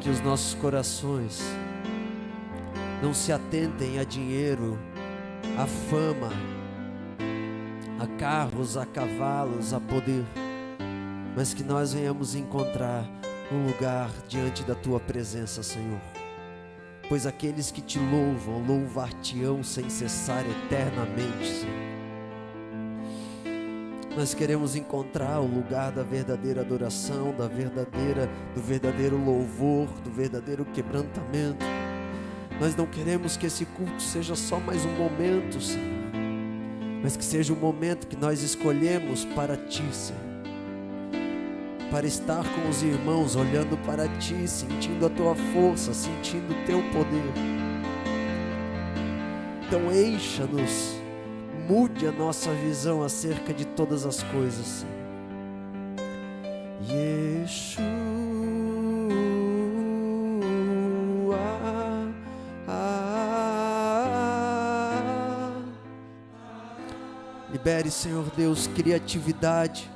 que os nossos corações não se atentem a dinheiro, a fama, a carros, a cavalos, a poder, mas que nós venhamos encontrar um lugar diante da Tua presença, Senhor. Pois aqueles que Te louvam, louvar-te-ão sem cessar eternamente, Senhor. Nós queremos encontrar o lugar da verdadeira adoração, do verdadeiro louvor, do verdadeiro quebrantamento. Nós não queremos que esse culto seja só mais um momento, Senhor, mas que seja um momento que nós escolhemos para Ti, Senhor, para estar com os irmãos, olhando para Ti, sentindo a Tua força, sentindo o Teu poder. Então encha-nos, mude a nossa visão acerca de todas as coisas, Senhor. Yeshua, libere, Senhor Deus, criatividade.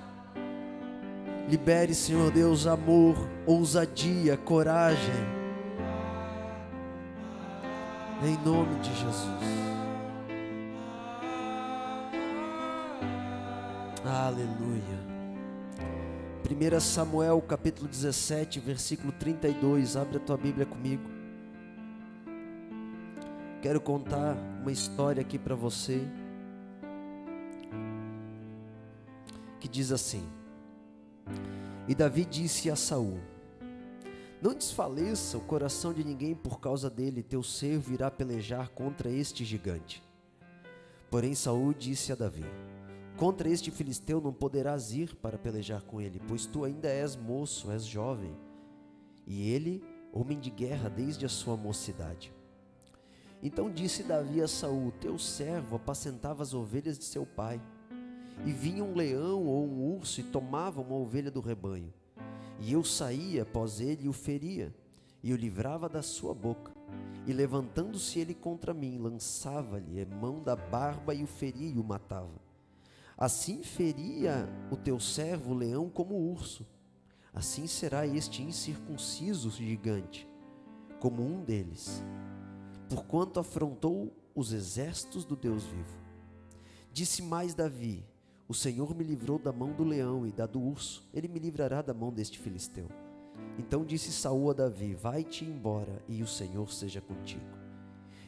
Libere, Senhor Deus, amor, ousadia, coragem. Em nome de Jesus. Aleluia. 1 Samuel capítulo 17, versículo 32. Abre a tua Bíblia comigo. Quero contar uma história aqui para você, que diz assim: E Davi disse a Saul: Não desfaleça o coração de ninguém por causa dele, teu servo irá pelejar contra este gigante. Porém Saul disse a Davi: Contra este filisteu não poderás ir para pelejar com ele, pois tu ainda és moço, és jovem, e ele, homem de guerra desde a sua mocidade. Então disse Davi a Saul: Teu servo apacentava as ovelhas de seu pai, e vinha um leão ou um urso e tomava uma ovelha do rebanho, e eu saía após ele e o feria, e o livrava da sua boca, e levantando-se ele contra mim, lançava-lhe a mão da barba e o feria e o matava. Assim feria o teu servo o leão como o urso, assim será este incircunciso gigante, como um deles, porquanto afrontou os exércitos do Deus vivo. Disse mais Davi: O Senhor me livrou da mão do leão e da do urso, ele me livrará da mão deste filisteu. Então disse Saul a Davi: Vai-te embora, e o Senhor seja contigo.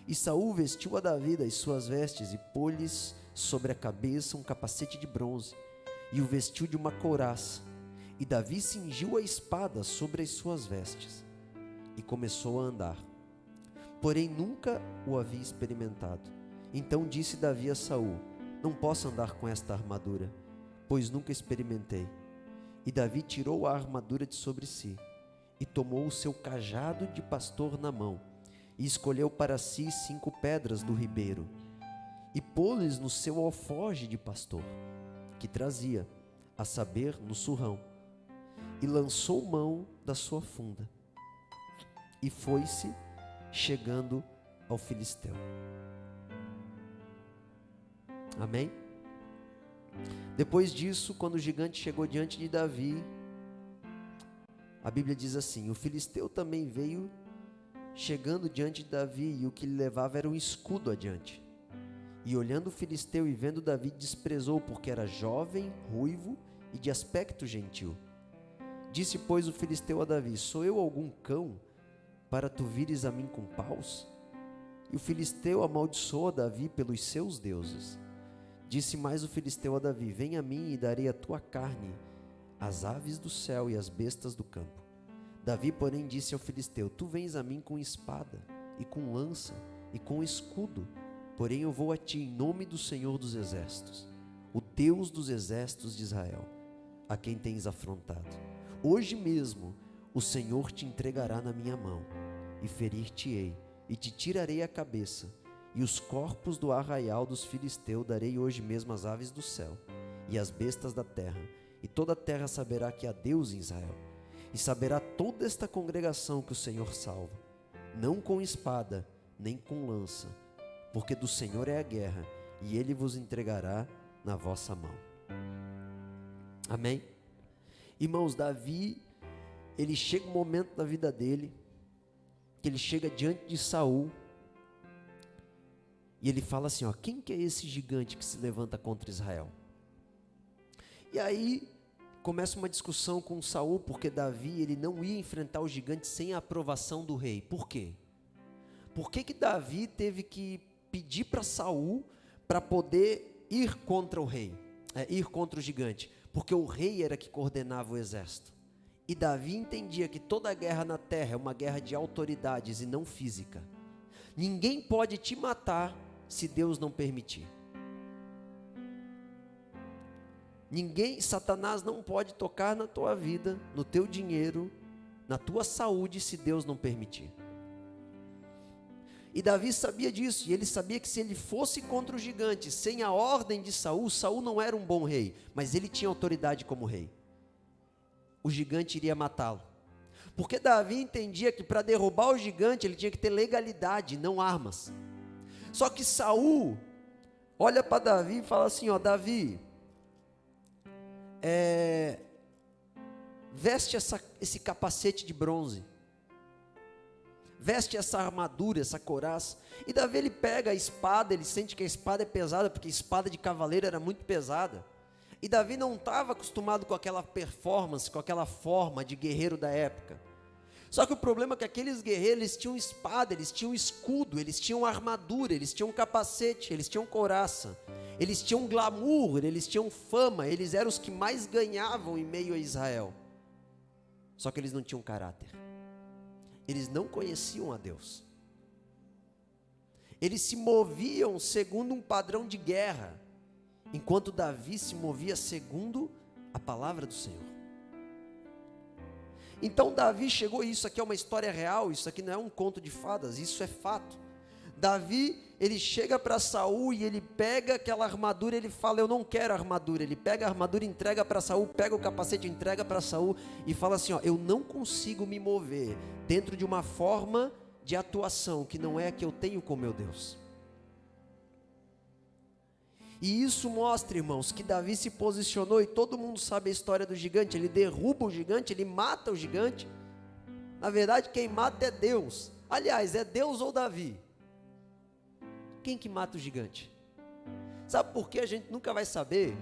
E Saul vestiu a Davi das suas vestes e pôs-lhes sobre a cabeça um capacete de bronze, e o vestiu de uma couraça. E Davi cingiu a espada sobre as suas vestes, e começou a andar. Porém nunca o havia experimentado. Então disse Davi a Saul: Não posso andar com esta armadura, pois nunca experimentei. E Davi tirou a armadura de sobre si, e tomou o seu cajado de pastor na mão, e escolheu para si 5 pedras do ribeiro, e pô-lhes no seu alforje de pastor, que trazia, a saber, no surrão, e lançou mão da sua funda, e foi-se, chegando ao filisteu. Amém? Depois disso, quando o gigante chegou diante de Davi, a Bíblia diz assim: O filisteu também veio chegando diante de Davi, e o que lhe levava era um escudo adiante. E olhando o filisteu e vendo Davi, desprezou, porque era jovem, ruivo e de aspecto gentil. Disse, pois, o filisteu a Davi: Sou eu algum cão, para tu vires a mim com paus? E o filisteu amaldiçoou a Davi pelos seus deuses. Disse mais o filisteu a Davi: Vem a mim e darei a tua carne às aves do céu e às bestas do campo. Davi, porém, disse ao filisteu: Tu vens a mim com espada, e com lança, e com escudo, porém eu vou a ti em nome do Senhor dos exércitos, o Deus dos exércitos de Israel, a quem tens afrontado. Hoje mesmo o Senhor te entregará na minha mão, e ferir-te-ei, e te tirarei a cabeça, e os corpos do arraial dos filisteus darei hoje mesmo às aves do céu, e às bestas da terra, e toda a terra saberá que há Deus em Israel. E saberá toda esta congregação que o Senhor salva, não com espada, nem com lança, porque do Senhor é a guerra, e Ele vos entregará na vossa mão. Amém? Irmãos, Davi, ele chega um momento da vida dele, que ele chega diante de Saul e ele fala assim, ó, quem que é esse gigante que se levanta contra Israel? E aí começa uma discussão com Saul, porque Davi ele não ia enfrentar o gigante sem a aprovação do rei. Por quê? Por que Davi teve que pedir para Saul para poder ir contra o rei, ir contra o gigante? Porque o rei era que coordenava o exército. E Davi entendia que toda guerra na terra é uma guerra de autoridades e não física. Ninguém pode te matar se Deus não permitir. Satanás não pode tocar na tua vida, no teu dinheiro, na tua saúde, se Deus não permitir. E Davi sabia disso, e ele sabia que se ele fosse contra o gigante, sem a ordem de Saul, Saul não era um bom rei, mas ele tinha autoridade como rei. O gigante iria matá-lo. Porque Davi entendia que para derrubar o gigante, ele tinha que ter legalidade, não armas. Só que Saul olha para Davi e fala assim, ó, Davi, veste esse capacete de bronze, veste essa armadura, essa couraça. E Davi ele pega a espada, ele sente que a espada é pesada, porque a espada de cavaleiro era muito pesada. E Davi não estava acostumado com aquela performance, com aquela forma de guerreiro da época. Só que o problema é que aqueles guerreiros, eles tinham espada, eles tinham escudo, eles tinham armadura, eles tinham capacete, eles tinham couraça, eles tinham glamour, eles tinham fama, eles eram os que mais ganhavam em meio a Israel. Só que eles não tinham caráter. Eles não conheciam a Deus. Eles se moviam segundo um padrão de guerra, enquanto Davi se movia segundo a palavra do Senhor. Então Davi chegou, isso aqui é uma história real, isso aqui não é um conto de fadas, isso é fato. Davi, ele chega para Saul e ele pega aquela armadura, ele fala, eu não quero armadura. Ele pega a armadura, entrega para Saul, pega o capacete, entrega para Saul e fala assim, ó, eu não consigo me mover dentro de uma forma de atuação que não é a que eu tenho com meu Deus. E isso mostra, irmãos, que Davi se posicionou, e todo mundo sabe a história do gigante. Ele derruba o gigante, ele mata o gigante. Na verdade, quem mata é Deus. Aliás, é Deus ou Davi? Quem que mata o gigante? Sabe por que a gente nunca vai saber?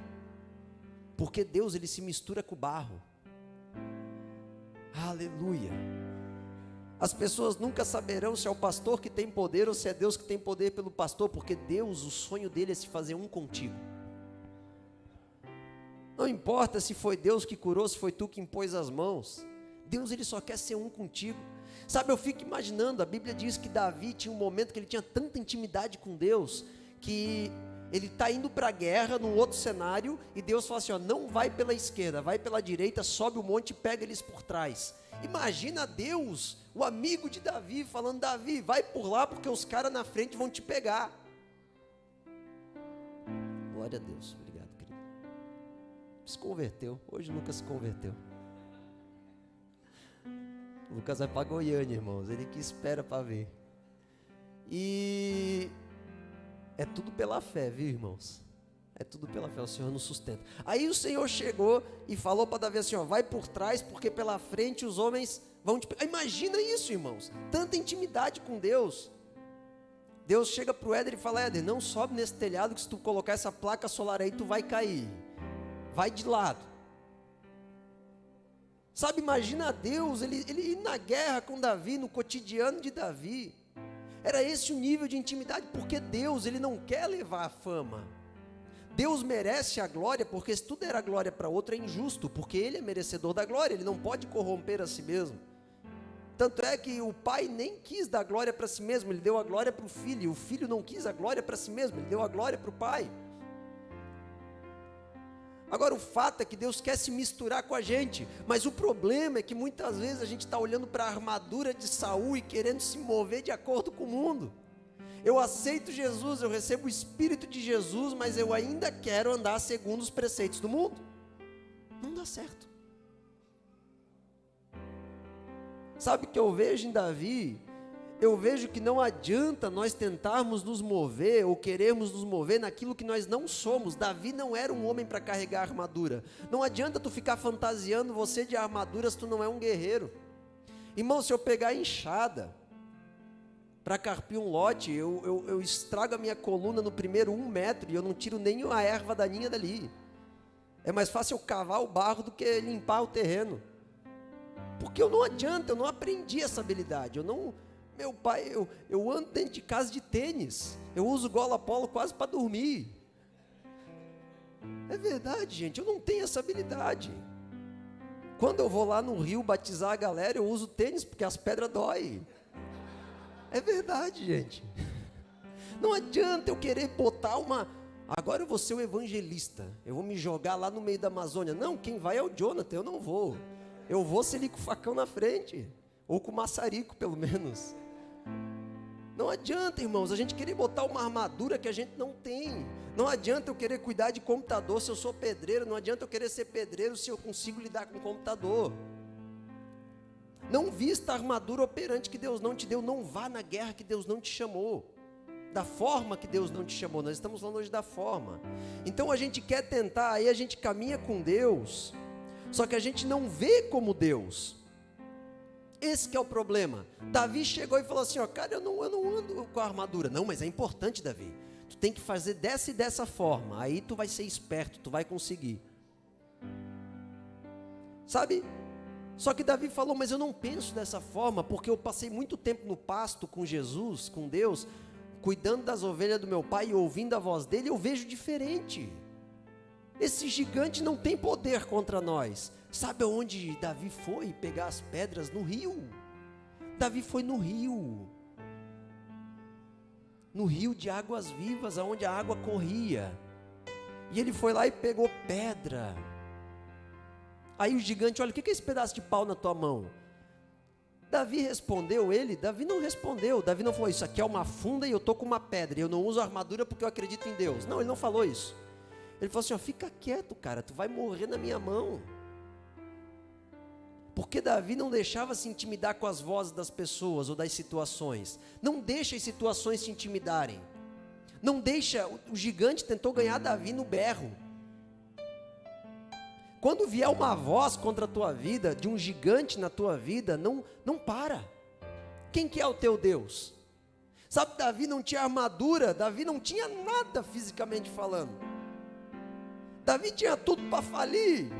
Porque Deus, ele se mistura com o barro. Aleluia. As pessoas nunca saberão se é o pastor que tem poder ou se é Deus que tem poder pelo pastor, porque Deus, o sonho dele é se fazer um contigo. Não importa se foi Deus que curou, se foi tu que impôs as mãos. Deus, ele só quer ser um contigo. Sabe, eu fico imaginando, a Bíblia diz que Davi tinha um momento que ele tinha tanta intimidade com Deus, que ele está indo para a guerra, num outro cenário, e Deus fala assim, ó, não vai pela esquerda, vai pela direita, sobe o monte e pega eles por trás. Imagina Deus, o amigo de Davi, falando, Davi, vai por lá, porque os caras na frente vão te pegar. Glória a Deus, obrigado, querido. Se converteu, hoje o Lucas se converteu. O Lucas vai para Goiânia, irmãos, ele que espera para ver. E é tudo pela fé, viu, irmãos? É tudo pela fé, o Senhor nos sustenta. Aí o Senhor chegou e falou para Davi assim, ó, vai por trás, porque pela frente os homens vão te pegar. Imagina isso, irmãos, tanta intimidade com Deus. Deus chega para o Éder e fala, Éder, não sobe nesse telhado, que se tu colocar essa placa solar aí, tu vai cair. Vai de lado. Sabe, imagina Deus, ele ir na guerra com Davi, no cotidiano de Davi. Era esse o nível de intimidade, porque Deus, ele não quer levar a fama. Deus merece a glória, porque se tu der a glória para outro é injusto, porque ele é merecedor da glória, ele não pode corromper a si mesmo. Tanto é que o pai nem quis dar glória para si mesmo, ele deu a glória para o filho, e o filho não quis a glória para si mesmo, ele deu a glória para o pai. Agora o fato é que Deus quer se misturar com a gente, mas o problema é que muitas vezes a gente está olhando para a armadura de Saul e querendo se mover de acordo com o mundo. Eu aceito Jesus, eu recebo o Espírito de Jesus, mas eu ainda quero andar segundo os preceitos do mundo. Não dá certo. Sabe o que eu vejo em Davi? Eu vejo que não adianta nós tentarmos nos mover ou querermos nos mover naquilo que nós não somos. Davi não era um homem para carregar armadura. Não adianta tu ficar fantasiando você de armadura se tu não é um guerreiro. Irmão, se eu pegar a enxada Para carpir um lote, eu estrago a minha coluna no primeiro 1 metro e eu não tiro nem a erva daninha dali. É mais fácil eu cavar o barro do que limpar o terreno. Porque não adianta, eu não aprendi essa habilidade. Meu pai, eu ando dentro de casa de tênis. Eu uso gola polo quase para dormir. É verdade, gente, eu não tenho essa habilidade. Quando eu vou lá no rio batizar a galera, eu uso tênis porque as pedras doem. É verdade, gente. Não adianta eu querer botar agora eu vou ser o evangelista, eu vou me jogar lá no meio da Amazônia. Não, quem vai é o Jonathan, eu não vou. Eu vou ser ele com o facão na frente, ou com o maçarico pelo menos. Não adianta, irmãos, a gente querer botar uma armadura que a gente não tem. Não adianta eu querer cuidar de computador se eu sou pedreiro. Não adianta eu querer ser pedreiro se eu consigo lidar com computador. Não vista a armadura operante que Deus não te deu. Não vá na guerra que Deus não te chamou, da forma que Deus não te chamou. Nós estamos falando hoje da forma. Então a gente quer tentar, aí a gente caminha com Deus, só que a gente não vê como Deus. Esse que é o problema. Davi chegou e falou assim, cara, eu não ando com a armadura. Não, mas é importante, Davi. Tu tem que fazer dessa e dessa forma. Aí tu vai ser esperto, tu vai conseguir. Sabe? Só que Davi falou, mas eu não penso dessa forma, porque eu passei muito tempo no pasto com Jesus, com Deus, cuidando das ovelhas do meu pai e ouvindo a voz dele, eu vejo diferente. Esse gigante não tem poder contra nós. Sabe aonde Davi foi pegar as pedras? No rio. Davi foi no rio de águas vivas, aonde a água corria, e ele foi lá e pegou pedra. Aí o gigante, olha, o que é esse pedaço de pau na tua mão? Davi respondeu ele? Davi não respondeu. Davi não falou, isso aqui é uma funda e eu estou com uma pedra, e eu não uso armadura porque eu acredito em Deus. Não, ele não falou isso. Ele falou assim, fica quieto, cara, tu vai morrer na minha mão. Porque Davi não deixava se intimidar com as vozes das pessoas ou das situações. Não deixa as situações te intimidarem. Não deixa, o gigante tentou ganhar Davi no berro. Quando vier uma voz contra a tua vida, de um gigante na tua vida, não para. Quem que é o teu Deus? Sabe, Davi não tinha armadura, Davi não tinha nada fisicamente falando. Davi tinha tudo para falir.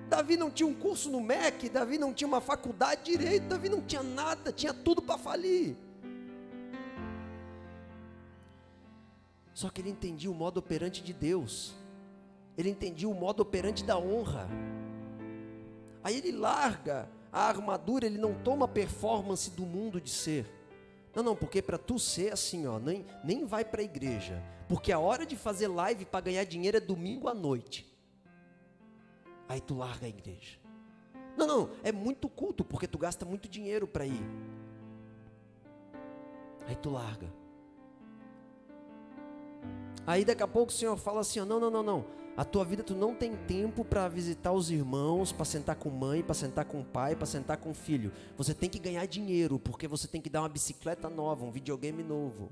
Davi não tinha um curso no MEC, Davi não tinha uma faculdade de direito, Davi não tinha nada, tinha tudo para falir. Só que ele entendia o modo operante de Deus, ele entendia o modo operante da honra. Aí ele larga a armadura, ele não toma a performance do mundo de ser. Não, porque para tu ser assim, nem vai para a igreja, porque a hora de fazer live para ganhar dinheiro é domingo à noite. Aí tu larga a igreja. Não, é muito culto, porque tu gasta muito dinheiro para ir. Aí tu larga. Aí daqui a pouco o Senhor fala assim, não, a tua vida tu não tem tempo para visitar os irmãos, para sentar com mãe, para sentar com pai, para sentar com filho. Você tem que ganhar dinheiro, porque você tem que dar uma bicicleta nova, um videogame novo.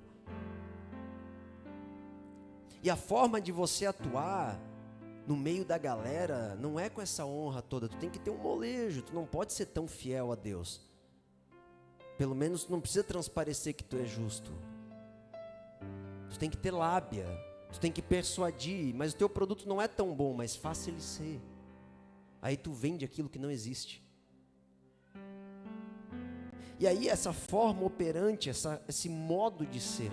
E a forma de você atuar no meio da galera não é com essa honra toda. Tu tem que ter um molejo, tu não pode ser tão fiel a Deus. Pelo menos tu não precisa transparecer que tu é justo. Tu tem que ter lábia, tu tem que persuadir, mas o teu produto não é tão bom, mas faça ele ser. Aí tu vende aquilo que não existe. E aí essa forma operante, esse modo de ser.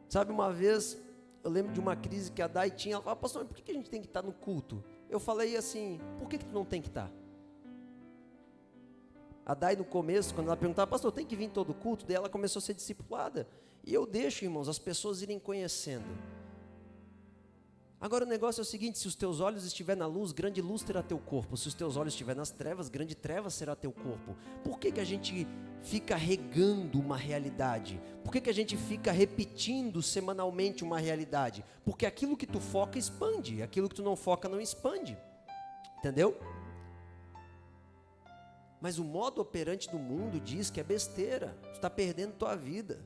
Sabe, uma vez eu lembro de uma crise que a Dai tinha. Ela falava, pastor, mas por que a gente tem que estar no culto? Eu falei assim, por que tu não tem que estar? A Dai no começo, quando ela perguntava, pastor, tem que vir todo culto? Daí ela começou a ser discipulada. E eu deixo, irmãos, as pessoas irem conhecendo. Agora o negócio é o seguinte, se os teus olhos estiverem na luz, grande luz terá teu corpo. Se os teus olhos estiverem nas trevas, grande trevas será teu corpo. Por que a gente fica regando uma realidade? Por que a gente fica repetindo semanalmente uma realidade? Porque aquilo que tu foca expande, aquilo que tu não foca não expande. Entendeu? Mas o modo operante do mundo diz que é besteira. Tu está perdendo tua vida.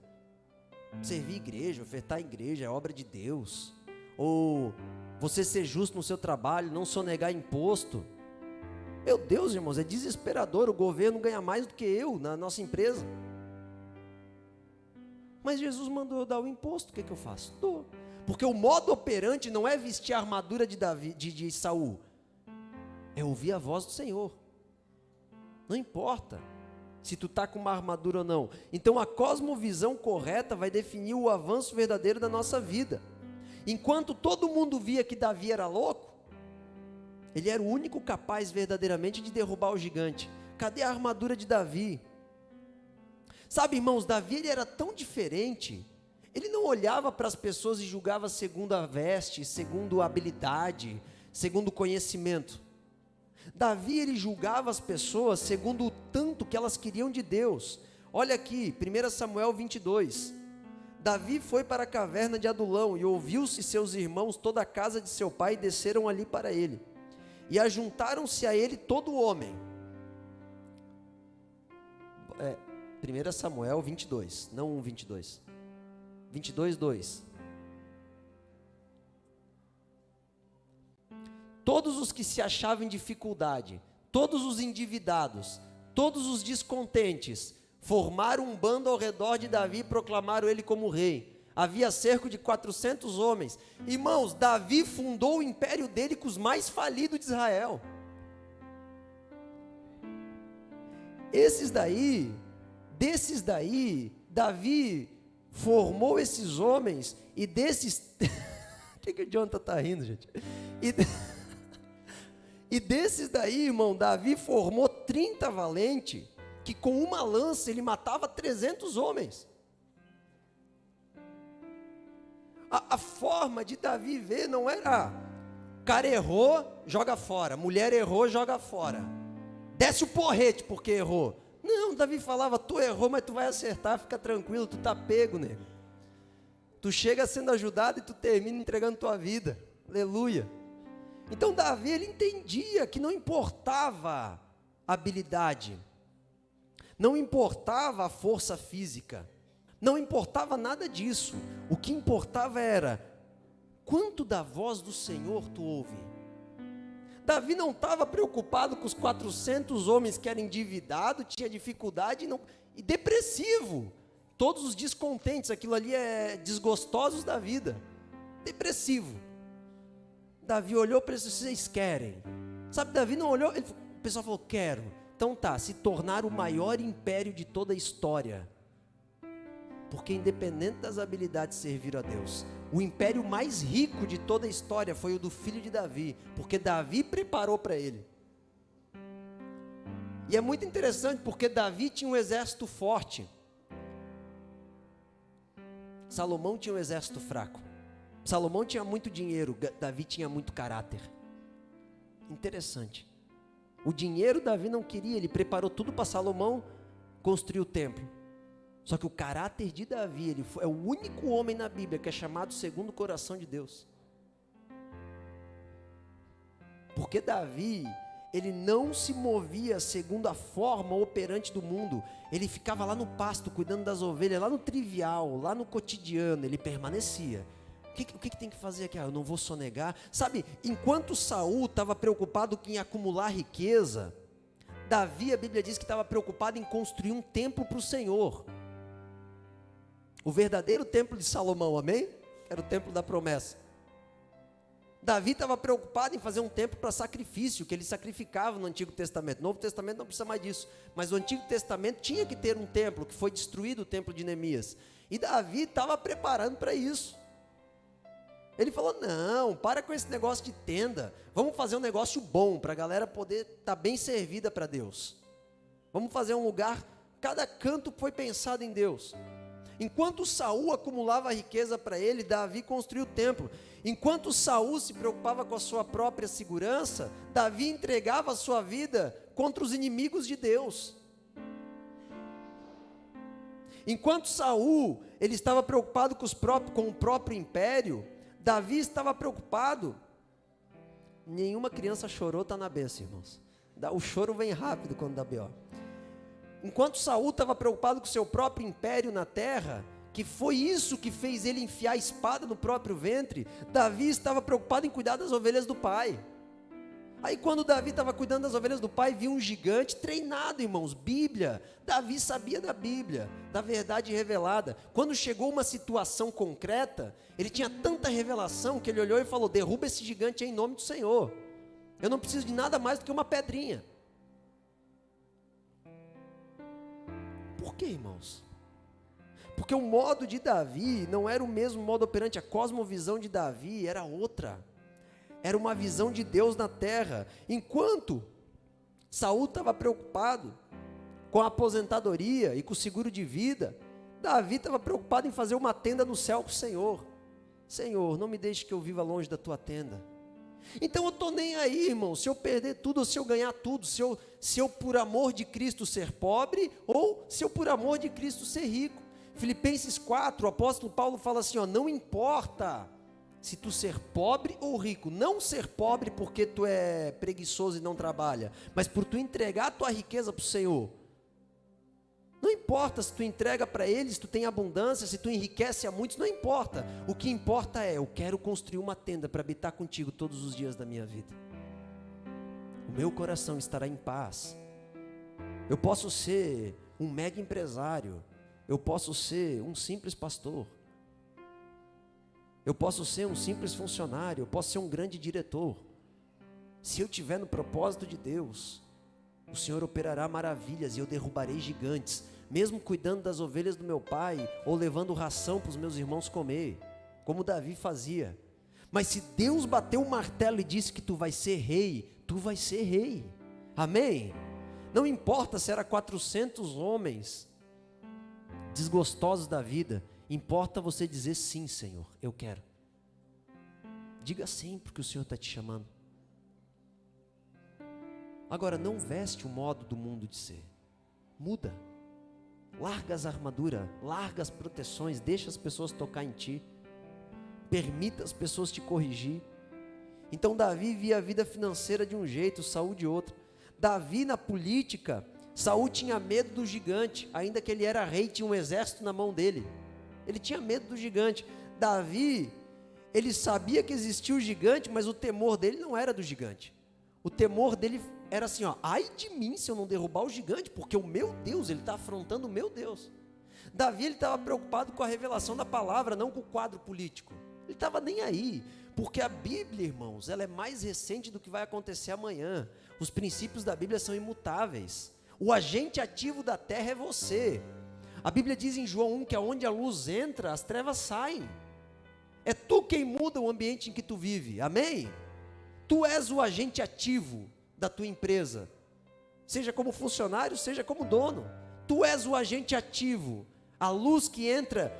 Servir igreja, ofertar a igreja é obra de Deus. Ou você ser justo no seu trabalho, não sonegar imposto. Meu Deus, irmãos, é desesperador. O governo ganha mais do que eu na nossa empresa. Mas Jesus mandou eu dar o imposto, o que eu faço? Dou. Porque o modo operante não é vestir a armadura de Saul, é ouvir a voz do Senhor. Não importa se tu está com uma armadura ou não. Então a cosmovisão correta vai definir o avanço verdadeiro da nossa vida. Enquanto todo mundo via que Davi era louco, ele era o único capaz verdadeiramente de derrubar o gigante. Cadê a armadura de Davi? Sabe, irmãos, Davi ele era tão diferente. Ele não olhava para as pessoas e julgava segundo a veste, segundo a habilidade, segundo o conhecimento. Davi ele julgava as pessoas segundo o tanto que elas queriam de Deus. Olha aqui, 1 Samuel 22. Davi foi para a caverna de Adulão e ouviu-se seus irmãos, toda a casa de seu pai, desceram ali para ele. E ajuntaram-se a ele todo homem. 1 Samuel 22, não 1:22. 22:2. Todos os que se achavam em dificuldade, todos os endividados, todos os descontentes, formaram um bando ao redor de Davi e proclamaram ele como rei. Havia cerca de 400 homens. Irmãos, Davi fundou o império dele com os mais falidos de Israel. Desses daí, Davi formou esses homens, e desses... O que o Jonathan está rindo, gente? E desses daí, irmão, Davi formou 30 valentes, que com uma lança ele matava 300 homens. A forma de Davi ver não era, cara errou, joga fora, mulher errou, joga fora, desce o porrete porque errou. Não, Davi falava, tu errou, mas tu vai acertar, fica tranquilo, tu tá pego, nego. Tu chega sendo ajudado e tu termina entregando tua vida, aleluia. Então Davi, ele entendia que não importava a habilidade, não importava a força física, não importava nada disso. O que importava era, quanto da voz do Senhor tu ouve? Davi não estava preocupado com os 400 homens que eram endividados, tinha dificuldade e depressivo, todos os descontentes, aquilo ali é desgostosos da vida, depressivo. Davi olhou para eles, vocês querem? Sabe, Davi não olhou, o pessoal falou, quero. Então tá, se tornar o maior império de toda a história, porque independente das habilidades serviram a Deus. O império mais rico de toda a história foi o do filho de Davi, porque Davi preparou para ele. E é muito interessante, porque Davi tinha um exército forte, Salomão tinha um exército fraco. Salomão tinha muito dinheiro, Davi tinha muito caráter. Interessante. O dinheiro Davi não queria, ele preparou tudo para Salomão construir o templo. Só que o caráter de Davi, é o único homem na Bíblia que é chamado segundo o coração de Deus. Porque Davi, ele não se movia segundo a forma operante do mundo. Ele ficava lá no pasto, cuidando das ovelhas, lá no trivial, lá no cotidiano, ele permanecia. O que tem que fazer aqui? Eu não vou sonegar. Sabe, enquanto Saul estava preocupado em acumular riqueza, Davi, a Bíblia diz que estava preocupado em construir um templo para o Senhor. O verdadeiro templo de Salomão, amém? Era o templo da promessa. Davi estava preocupado em fazer um templo para sacrifício, que ele sacrificava no Antigo Testamento. No Novo Testamento não precisa mais disso, mas o Antigo Testamento tinha que ter um templo, que foi destruído o templo de Neemias. E Davi estava preparando para isso. Ele falou, não, para com esse negócio de tenda, vamos fazer um negócio bom, para a galera poder estar bem servida para Deus. Vamos fazer um lugar, cada canto foi pensado em Deus. Enquanto Saul acumulava riqueza para ele, Davi construiu o templo. Enquanto Saul se preocupava com a sua própria segurança, Davi entregava a sua vida contra os inimigos de Deus. Enquanto Saul, ele estava preocupado com o próprio império, Davi estava preocupado. Nenhuma criança chorou, está na bênção, irmãos. O choro vem rápido quando dá B.O. Enquanto Saul estava preocupado com o seu próprio império na terra, que foi isso que fez ele enfiar a espada no próprio ventre, Davi estava preocupado em cuidar das ovelhas do pai. Aí quando Davi estava cuidando das ovelhas do pai, viu um gigante treinado, irmãos, Bíblia. Davi sabia da Bíblia, da verdade revelada. Quando chegou uma situação concreta, ele tinha tanta revelação que ele olhou e falou: derruba esse gigante aí em nome do Senhor. Eu não preciso de nada mais do que uma pedrinha. Por quê, irmãos? Porque o modo de Davi não era o mesmo modo operante, a cosmovisão de Davi era outra. Era uma visão de Deus na terra. Enquanto Saul estava preocupado com a aposentadoria e com o seguro de vida, Davi estava preocupado em fazer uma tenda no céu com o Senhor. Senhor, não me deixe que eu viva longe da tua tenda. Então eu estou nem aí, irmão, se eu perder tudo ou se eu ganhar tudo, se eu por amor de Cristo ser pobre, ou se eu por amor de Cristo ser rico. Filipenses 4, o apóstolo Paulo fala assim, não importa se tu ser pobre ou rico, não ser pobre porque tu é preguiçoso e não trabalha, mas por tu entregar a tua riqueza para o Senhor. Não importa se tu entrega para Ele, se tu tem abundância, se tu enriquece a muitos, não importa. O que importa é, eu quero construir uma tenda para habitar contigo todos os dias da minha vida. O meu coração estará em paz. Eu posso ser um mega empresário, eu posso ser um simples pastor, eu posso ser um simples funcionário, eu posso ser um grande diretor. Se eu estiver no propósito de Deus, o Senhor operará maravilhas e eu derrubarei gigantes, mesmo cuidando das ovelhas do meu pai, ou levando ração para os meus irmãos comer, como Davi fazia. Mas se Deus bateu o martelo e disse que tu vai ser rei, tu vai ser rei, amém? Não importa se era 400 homens desgostosos da vida, importa você dizer sim, Senhor, eu quero. Diga sim, porque o Senhor está te chamando. Agora, não veste o modo do mundo de ser. Muda. Larga as armaduras, larga as proteções, deixa as pessoas tocar em ti. Permita as pessoas te corrigir. Então Davi via a vida financeira de um jeito, Saul de outro. Davi na política, Saul tinha medo do gigante, ainda que ele era rei, tinha um exército na mão dele. Ele tinha medo do gigante. Davi, ele sabia que existia o gigante, mas o temor dele não era do gigante. O temor dele era assim, ai de mim se eu não derrubar o gigante, porque o meu Deus, ele está afrontando o meu Deus. Davi, ele estava preocupado com a revelação da palavra, não com o quadro político. Ele estava nem aí, porque a Bíblia, irmãos, ela é mais recente do que vai acontecer amanhã. Os princípios da Bíblia são imutáveis. O agente ativo da terra é você. A Bíblia diz em João 1 que aonde a luz entra, as trevas saem. É tu quem muda o ambiente em que tu vive, amém? Tu és o agente ativo da tua empresa, seja como funcionário, seja como dono. Tu és o agente ativo, a luz que entra.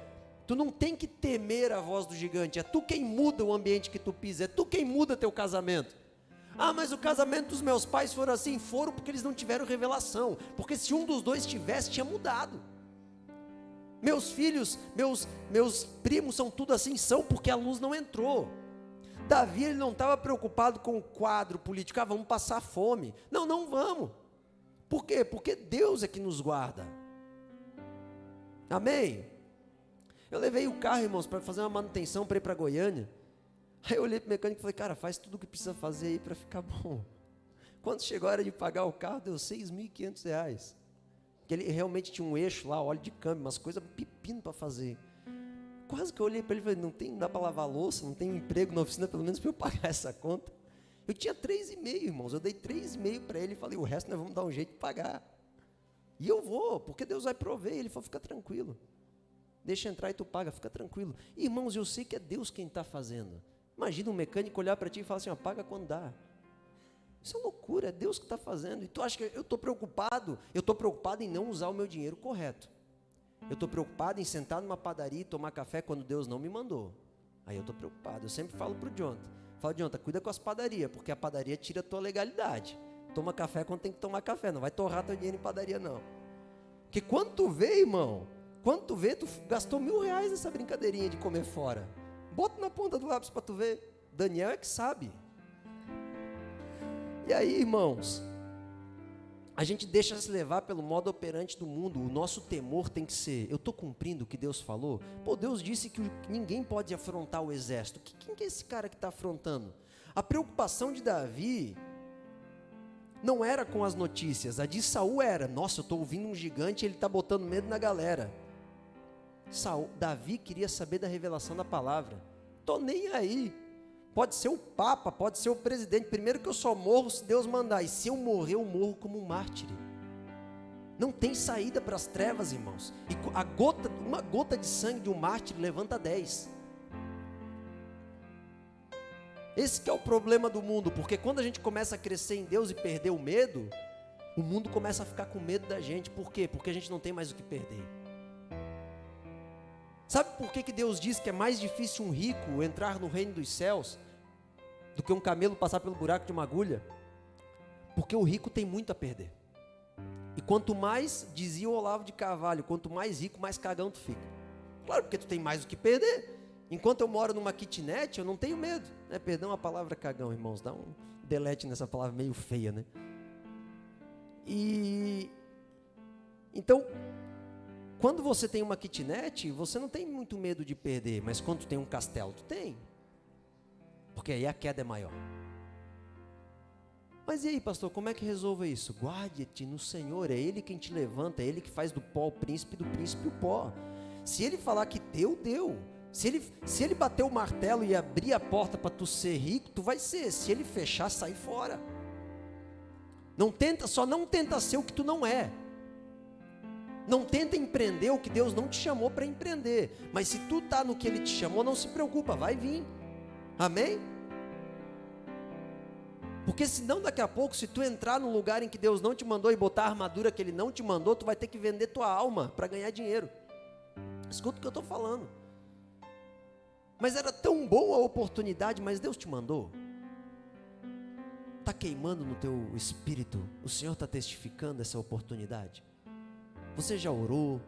Tu não tem que temer a voz do gigante, é tu quem muda o ambiente que tu pisa, é tu quem muda teu casamento. Mas o casamento dos meus pais foram assim, foram porque eles não tiveram revelação, porque se um dos dois tivesse, tinha mudado. Meus filhos, meus primos são tudo assim, são porque a luz não entrou. Davi, ele não estava preocupado com o quadro político, vamos passar fome. Não vamos. Por quê? Porque Deus é que nos guarda. Amém? Eu levei o carro, irmãos, para fazer uma manutenção para ir para Goiânia. Aí eu olhei para o mecânico e falei, cara, faz tudo o que precisa fazer aí para ficar bom. Quando chegou a hora de pagar o carro, deu R$6.500. Que ele realmente tinha um eixo lá, óleo de câmbio, umas coisas pepino para fazer. Quase que eu olhei para ele e falei, não dá para lavar louça, não tem um emprego na oficina, pelo menos para eu pagar essa conta. Eu tinha 3,5, irmãos, eu dei 3,5 para ele e falei, o resto nós vamos dar um jeito de pagar. E eu vou, porque Deus vai prover. Ele falou, fica tranquilo, deixa entrar e tu paga, fica tranquilo. Irmãos, eu sei que é Deus quem está fazendo. Imagina um mecânico olhar para ti e falar assim, paga quando dá. Isso é loucura, é Deus que está fazendo. E tu acha que eu estou preocupado? Eu estou preocupado em não usar o meu dinheiro correto. Eu estou preocupado em sentar numa padaria e tomar café quando Deus não me mandou. Aí eu estou preocupado. Eu sempre falo para o Jonathan, Jonathan, cuida com as padarias, porque a padaria tira a tua legalidade. Toma café quando tem que tomar café, não vai torrar teu dinheiro em padaria não. Porque quando tu vê, irmão, tu gastou R$1.000 nessa brincadeirinha de comer fora. Bota na ponta do lápis para tu ver. Daniel é que sabe. E aí, irmãos, a gente deixa se levar pelo modo operante do mundo. O nosso temor tem que ser, eu estou cumprindo o que Deus falou? Deus disse que ninguém pode afrontar o exército. Quem que é esse cara que está afrontando? A preocupação de Davi Não era com as notícias. A de Saul era: nossa, eu estou ouvindo um gigante, ele está botando medo na galera. Davi queria saber da revelação da palavra. Estou nem aí. Pode ser o Papa, pode ser o presidente. Primeiro que eu só morro se Deus mandar. E se eu morrer, eu morro como um mártir. Não tem saída para as trevas, irmãos. E uma gota de sangue de um mártir levanta 10. Esse que é o problema do mundo, porque quando a gente começa a crescer em Deus e perder o medo, o mundo começa a ficar com medo da gente. Por quê? Porque a gente não tem mais o que perder. Sabe por que Deus diz que é mais difícil um rico entrar no reino dos céus do que um camelo passar pelo buraco de uma agulha? Porque o rico tem muito a perder. E quanto mais, dizia o Olavo de Carvalho, quanto mais rico, mais cagão tu fica. Claro, porque tu tem mais o que perder. Enquanto eu moro numa kitnet, eu não tenho medo. Perdão a palavra cagão, irmãos, dá um delete nessa palavra meio feia, né? Então, quando você tem uma kitnet, você não tem muito medo de perder, mas quando tu tem um castelo, tu tem. Porque aí a queda é maior. Mas e aí, pastor, como é que resolve isso? Guarde-te no Senhor, é Ele quem te levanta, é Ele que faz do pó o príncipe, do príncipe o pó. Se Ele falar que deu, deu. Se ele bater o martelo e abrir a porta para tu ser rico, tu vai ser. Se Ele fechar, sai fora. Só não tenta ser o que tu não é. Não tenta empreender o que Deus não te chamou para empreender. Mas se tu está no que Ele te chamou, não se preocupa, vai vir. Amém? Porque senão daqui a pouco, se tu entrar num lugar em que Deus não te mandou e botar a armadura que Ele não te mandou, tu vai ter que vender tua alma para ganhar dinheiro. Escuta o que eu estou falando. Mas era tão boa a oportunidade, mas Deus te mandou. Está queimando no teu espírito, o Senhor está testificando essa oportunidade. Você já orou,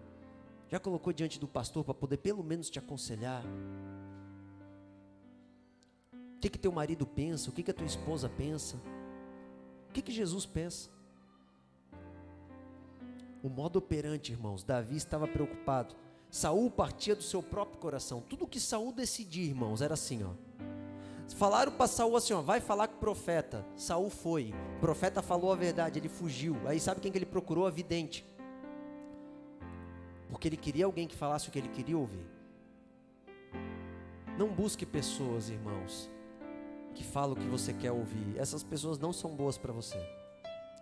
já colocou diante do pastor para poder pelo menos te aconselhar? O que teu marido pensa? O que a tua esposa pensa? O que Jesus pensa? O modo operante, irmãos, Davi estava preocupado. Saul partia do seu próprio coração. Tudo que Saul decidia, irmãos, era assim, ó. Falaram para Saul assim, ó, vai falar com o profeta. Saul foi. O profeta falou a verdade, ele fugiu. Aí sabe quem que ele procurou? A vidente. Porque ele queria alguém que falasse o que ele queria ouvir. Não busque pessoas, irmãos, que falam o que você quer ouvir. Essas pessoas não são boas para você.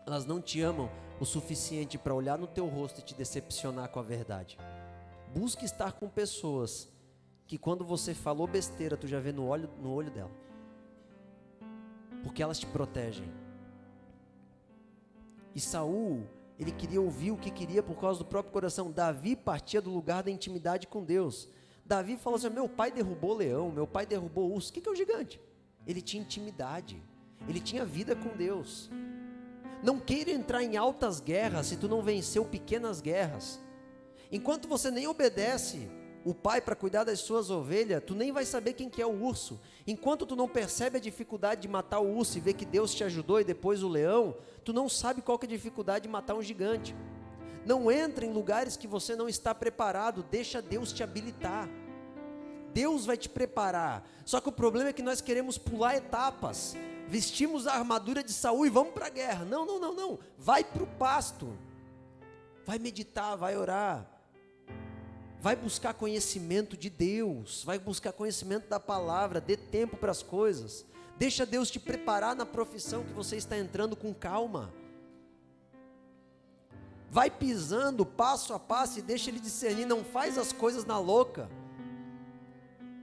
Elas não te amam o suficiente para olhar no teu rosto e te decepcionar com a verdade. Busque estar com pessoas que quando você falou besteira, tu já vê no olho dela. Porque elas te protegem. E Saul, ele queria ouvir o que queria por causa do próprio coração. Davi partia do lugar da intimidade com Deus. Davi falou assim, meu pai derrubou leão, meu pai derrubou urso. O que é o gigante? Ele tinha intimidade. Ele tinha vida com Deus. Não queira entrar em altas guerras se tu não venceu pequenas guerras. Enquanto você nem obedece o pai para cuidar das suas ovelhas, tu nem vai saber quem que é o urso. Enquanto tu não percebe a dificuldade de matar o urso e ver que Deus te ajudou e depois o leão, tu não sabe qual que é a dificuldade de matar um gigante. Não entre em lugares que você não está preparado, deixa Deus te habilitar. Deus vai te preparar. Só que o problema é que nós queremos pular etapas. Vestimos a armadura de Saul e vamos para a guerra. Não. Vai para o pasto. Vai meditar, vai orar. Vai buscar conhecimento de Deus, vai buscar conhecimento da palavra, dê tempo para as coisas, deixa Deus te preparar na profissão que você está entrando com calma, vai pisando passo a passo e deixa Ele discernir, não faz as coisas na louca,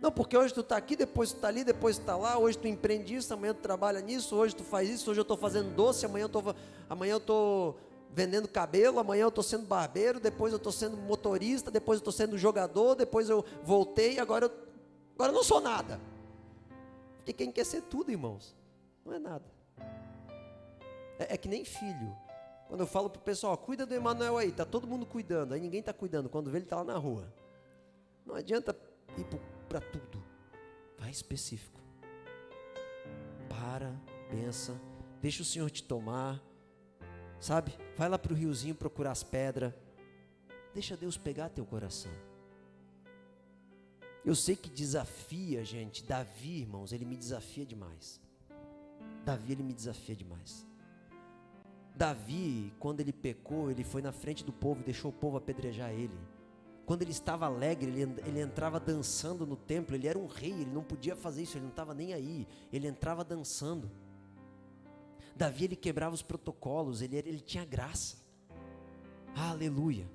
não, porque hoje tu está aqui, depois tu está ali, depois tu está lá, hoje tu empreende isso, amanhã tu trabalha nisso, hoje tu faz isso, hoje eu estou fazendo doce, amanhã eu estou vendendo cabelo, amanhã eu estou sendo barbeiro, depois eu estou sendo motorista, depois eu estou sendo jogador, depois eu voltei, agora eu não sou nada. Porque quem quer ser tudo, irmãos, não é nada. É que nem filho. Quando eu falo para o pessoal, cuida do Emanuel aí, está todo mundo cuidando, aí ninguém está cuidando, quando vê ele está lá na rua. Não adianta ir para tudo, vai específico. Para, pensa, deixa o Senhor te tomar. Sabe, vai lá para o riozinho procurar as pedras, deixa Deus pegar teu coração. Eu sei que desafia, gente. Davi, irmãos, ele me desafia demais. Davi, quando ele pecou, ele foi na frente do povo e deixou o povo apedrejar ele. Quando ele estava alegre, ele entrava dançando no templo. Ele era um rei, ele não podia fazer isso, ele não estava nem aí. Ele entrava dançando. Davi, ele quebrava os protocolos, ele tinha graça. Aleluia.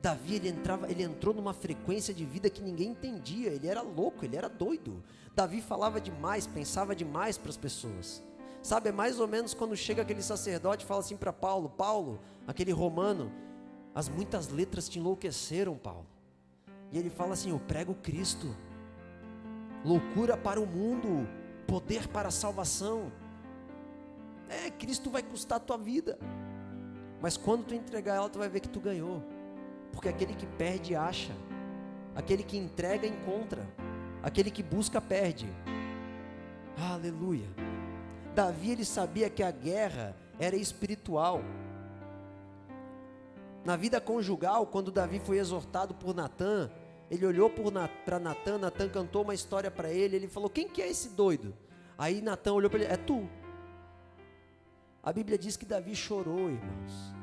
Davi, ele entrou numa frequência de vida que ninguém entendia. Ele era louco, ele era doido. Davi falava demais, pensava demais para as pessoas. Sabe, é mais ou menos quando chega aquele sacerdote e fala assim para Paulo: Paulo, aquele romano, as muitas letras te enlouqueceram, Paulo. E ele fala assim: eu prego Cristo, loucura para o mundo, poder para a salvação. Cristo vai custar a tua vida, mas quando tu entregar ela, tu vai ver que tu ganhou. Porque aquele que perde acha, aquele que entrega encontra, aquele que busca perde. Aleluia. Davi, ele sabia que a guerra era espiritual. Na vida conjugal, quando Davi foi exortado por Natã, ele olhou para Natã, Natã cantou uma história para ele, ele falou: quem que é esse doido? Aí Natã olhou para ele: é tu. A Bíblia diz que Davi chorou, irmãos,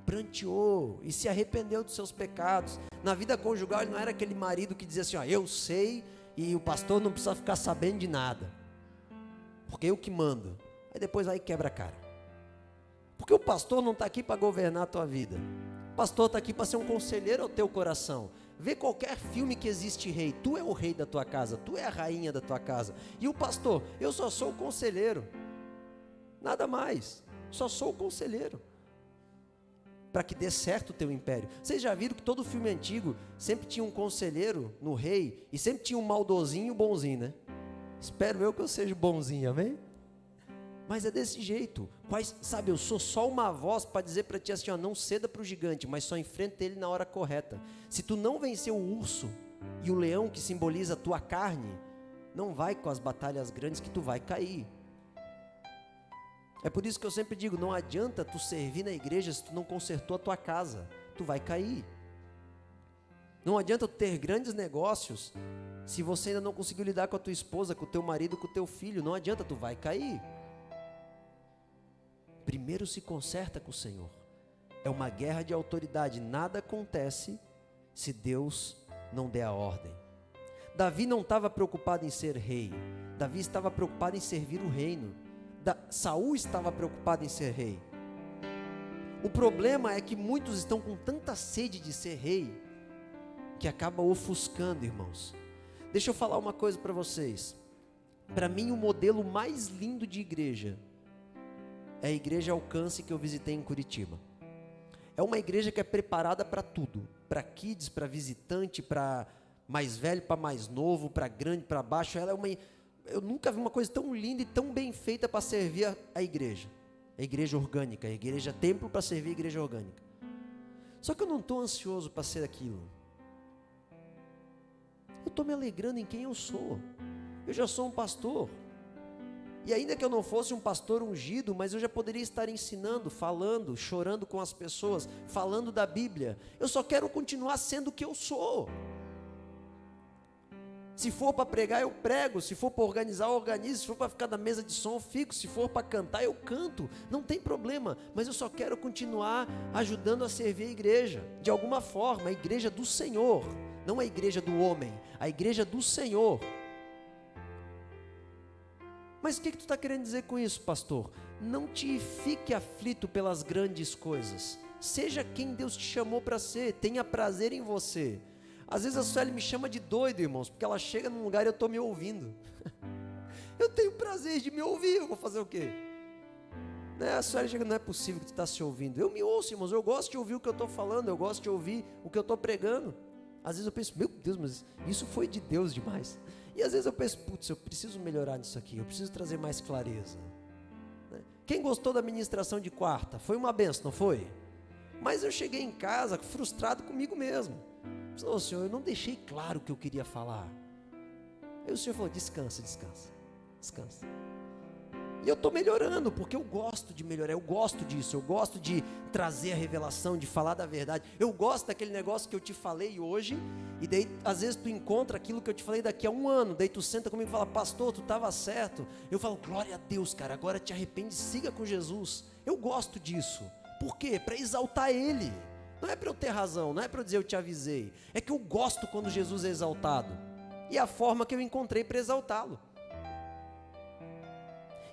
pranteou e se arrependeu dos seus pecados. Na vida conjugal, ele não era aquele marido que dizia assim: ó, eu sei e o pastor não precisa ficar sabendo de nada, porque eu que mando. Aí depois vai e quebra a cara, porque o pastor não está aqui para governar a tua vida. O pastor está aqui para ser um conselheiro ao teu coração. Vê qualquer filme que existe rei, tu é o rei da tua casa, tu é a rainha da tua casa. E o pastor: eu só sou o conselheiro, nada mais, só sou o conselheiro, para que dê certo o teu império. Vocês já viram que todo filme antigo sempre tinha um conselheiro no rei, e sempre tinha um maldosinho e um bonzinho, né? Espero eu que eu seja bonzinho, amém? Mas é desse jeito. Sabe, eu sou só uma voz para dizer para ti assim: ó, não ceda para o gigante, mas só enfrenta ele na hora correta. Se tu não vencer o urso e o leão, que simboliza a tua carne, não vai com as batalhas grandes, que tu vai cair. É por isso que eu sempre digo: não adianta tu servir na igreja se tu não consertou a tua casa, tu vai cair. Não adianta tu ter grandes negócios se você ainda não conseguiu lidar com a tua esposa, com o teu marido, com o teu filho. Não adianta, tu vai cair. Primeiro se conserta com o Senhor. É uma guerra de autoridade. Nada acontece se Deus não der a ordem. Davi não estava preocupado em ser rei. Davi estava preocupado em servir o reino. Saul estava preocupado em ser rei. O problema é que muitos estão com tanta sede de ser rei que acaba ofuscando, irmãos. Deixa eu falar uma coisa para vocês. Para mim, o modelo mais lindo de igreja é a igreja Alcance, que eu visitei em Curitiba. É uma igreja que é preparada para tudo, para kids, para visitante, para mais velho, para mais novo, para grande, para baixo. Eu nunca vi uma coisa tão linda e tão bem feita para servir a igreja. A igreja orgânica, a igreja templo para servir a igreja orgânica. Só que eu não estou ansioso para ser aquilo. Eu estou me alegrando em quem eu sou. Eu já sou um pastor. E ainda que eu não fosse um pastor ungido, mas eu já poderia estar ensinando, falando, chorando com as pessoas, falando da Bíblia. Eu só quero continuar sendo o que eu sou. Se for para pregar, eu prego. Se for para organizar, eu organizo. Se for para ficar na mesa de som, eu fico. Se for para cantar, eu canto. Não tem problema, mas eu só quero continuar ajudando a servir a igreja, de alguma forma, a igreja do Senhor, não a igreja do homem, a igreja do Senhor. Mas o que tu está querendo dizer com isso, pastor? Não te fique aflito pelas grandes coisas. Seja quem Deus te chamou para ser. Tenha prazer em você. Às vezes a Sueli me chama de doido, irmãos, porque ela chega num lugar e eu estou me ouvindo. Eu tenho prazer de me ouvir, eu vou fazer o quê? A Sueli chega: não é possível que tu está se ouvindo. Eu me ouço, irmãos, eu gosto de ouvir o que eu estou falando, eu gosto de ouvir o que eu estou pregando. Às vezes eu penso: meu Deus, mas isso foi de Deus demais. E às vezes eu penso: putz, eu preciso melhorar nisso aqui, eu preciso trazer mais clareza. Quem gostou da ministração de quarta? Foi uma benção, não foi? Mas eu cheguei em casa frustrado comigo mesmo. Ô Senhor, eu não deixei claro o que eu queria falar. Aí o Senhor falou: descansa, descansa, descansa. E eu estou melhorando, porque eu gosto de melhorar, eu gosto disso, eu gosto de trazer a revelação, de falar da verdade. Eu gosto daquele negócio que eu te falei hoje, e daí às vezes tu encontra aquilo que eu te falei daqui a um ano, daí tu senta comigo e fala, pastor, tu estava certo. Eu falo, glória a Deus, cara, agora te arrepende, siga com Jesus. Eu gosto disso. Por quê? Para exaltar Ele. Não é para eu ter razão, não é para eu dizer eu te avisei. É que eu gosto quando Jesus é exaltado. E é a forma que eu encontrei para exaltá-lo.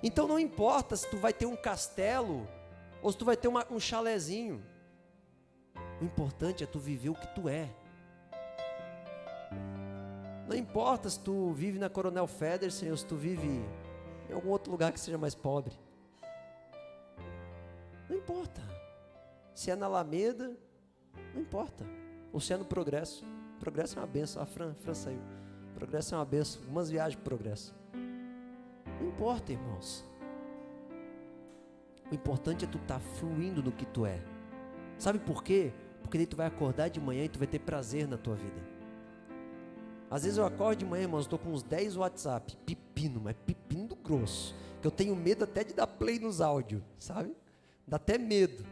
Então não importa se tu vai ter um castelo ou se tu vai ter um chalezinho. O importante é tu viver o que tu é. Não importa se tu vive na Coronel Federsen ou se tu vive em algum outro lugar que seja mais pobre. Não importa. Se é na Alameda, não importa. Ou se é no Progresso. Progresso é uma benção. A Fran saiu. Progresso é uma benção. Umas viagens para Progresso. Não importa, irmãos. O importante é tu estar fluindo no que tu é. Sabe por quê? Porque daí tu vai acordar de manhã e tu vai ter prazer na tua vida. Às vezes eu acordo de manhã, irmãos, estou com uns 10 WhatsApp, pepino, mas pepino do grosso, que eu tenho medo até de dar play nos áudios, sabe? Dá até medo,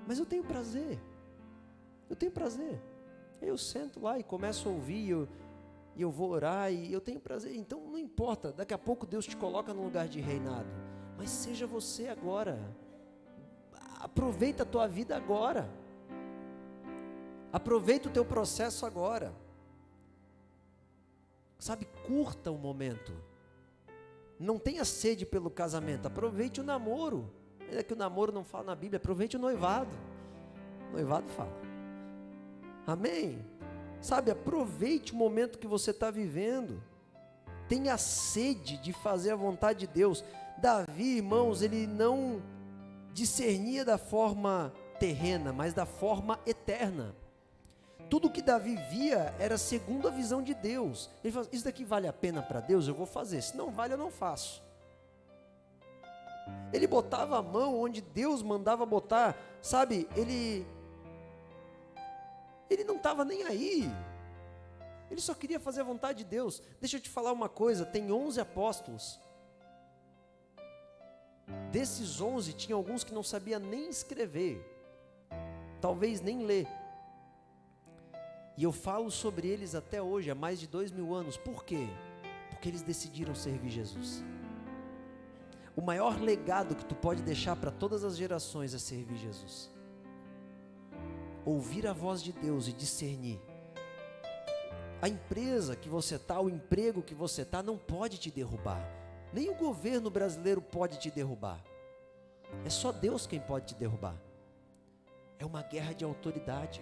mas eu tenho prazer. Eu tenho prazer. Aí eu sento lá e começo a ouvir, e eu vou orar, e eu tenho prazer. Então não importa, daqui a pouco Deus te coloca no lugar de reinado, mas seja você agora. Aproveita a tua vida agora. Aproveita o teu processo agora. Sabe, curta o momento. Não tenha sede pelo casamento, aproveite o namoro. Ainda que o namoro não fala na Bíblia, aproveite o noivado. O noivado fala. Amém? Sabe, aproveite o momento que você está vivendo. Tenha sede de fazer a vontade de Deus. Davi, irmãos, ele não discernia da forma terrena, mas da forma eterna. Tudo que Davi via era segundo a visão de Deus. Ele falou, isso daqui vale a pena para Deus? Eu vou fazer. Se não vale, eu não faço. Ele botava a mão onde Deus mandava botar. Sabe, ele não estava nem aí. Ele só queria fazer a vontade de Deus. Deixa eu te falar uma coisa, tem 11 apóstolos. Desses 11, tinha alguns que não sabia nem escrever. Talvez nem ler. E eu falo sobre eles até hoje, há mais de 2000 anos. Por quê? Porque eles decidiram servir Jesus. O maior legado que tu pode deixar para todas as gerações é servir Jesus. Ouvir a voz de Deus e discernir. A empresa que você está, o emprego que você está, não pode te derrubar. Nem o governo brasileiro pode te derrubar. É só Deus quem pode te derrubar. É uma guerra de autoridade.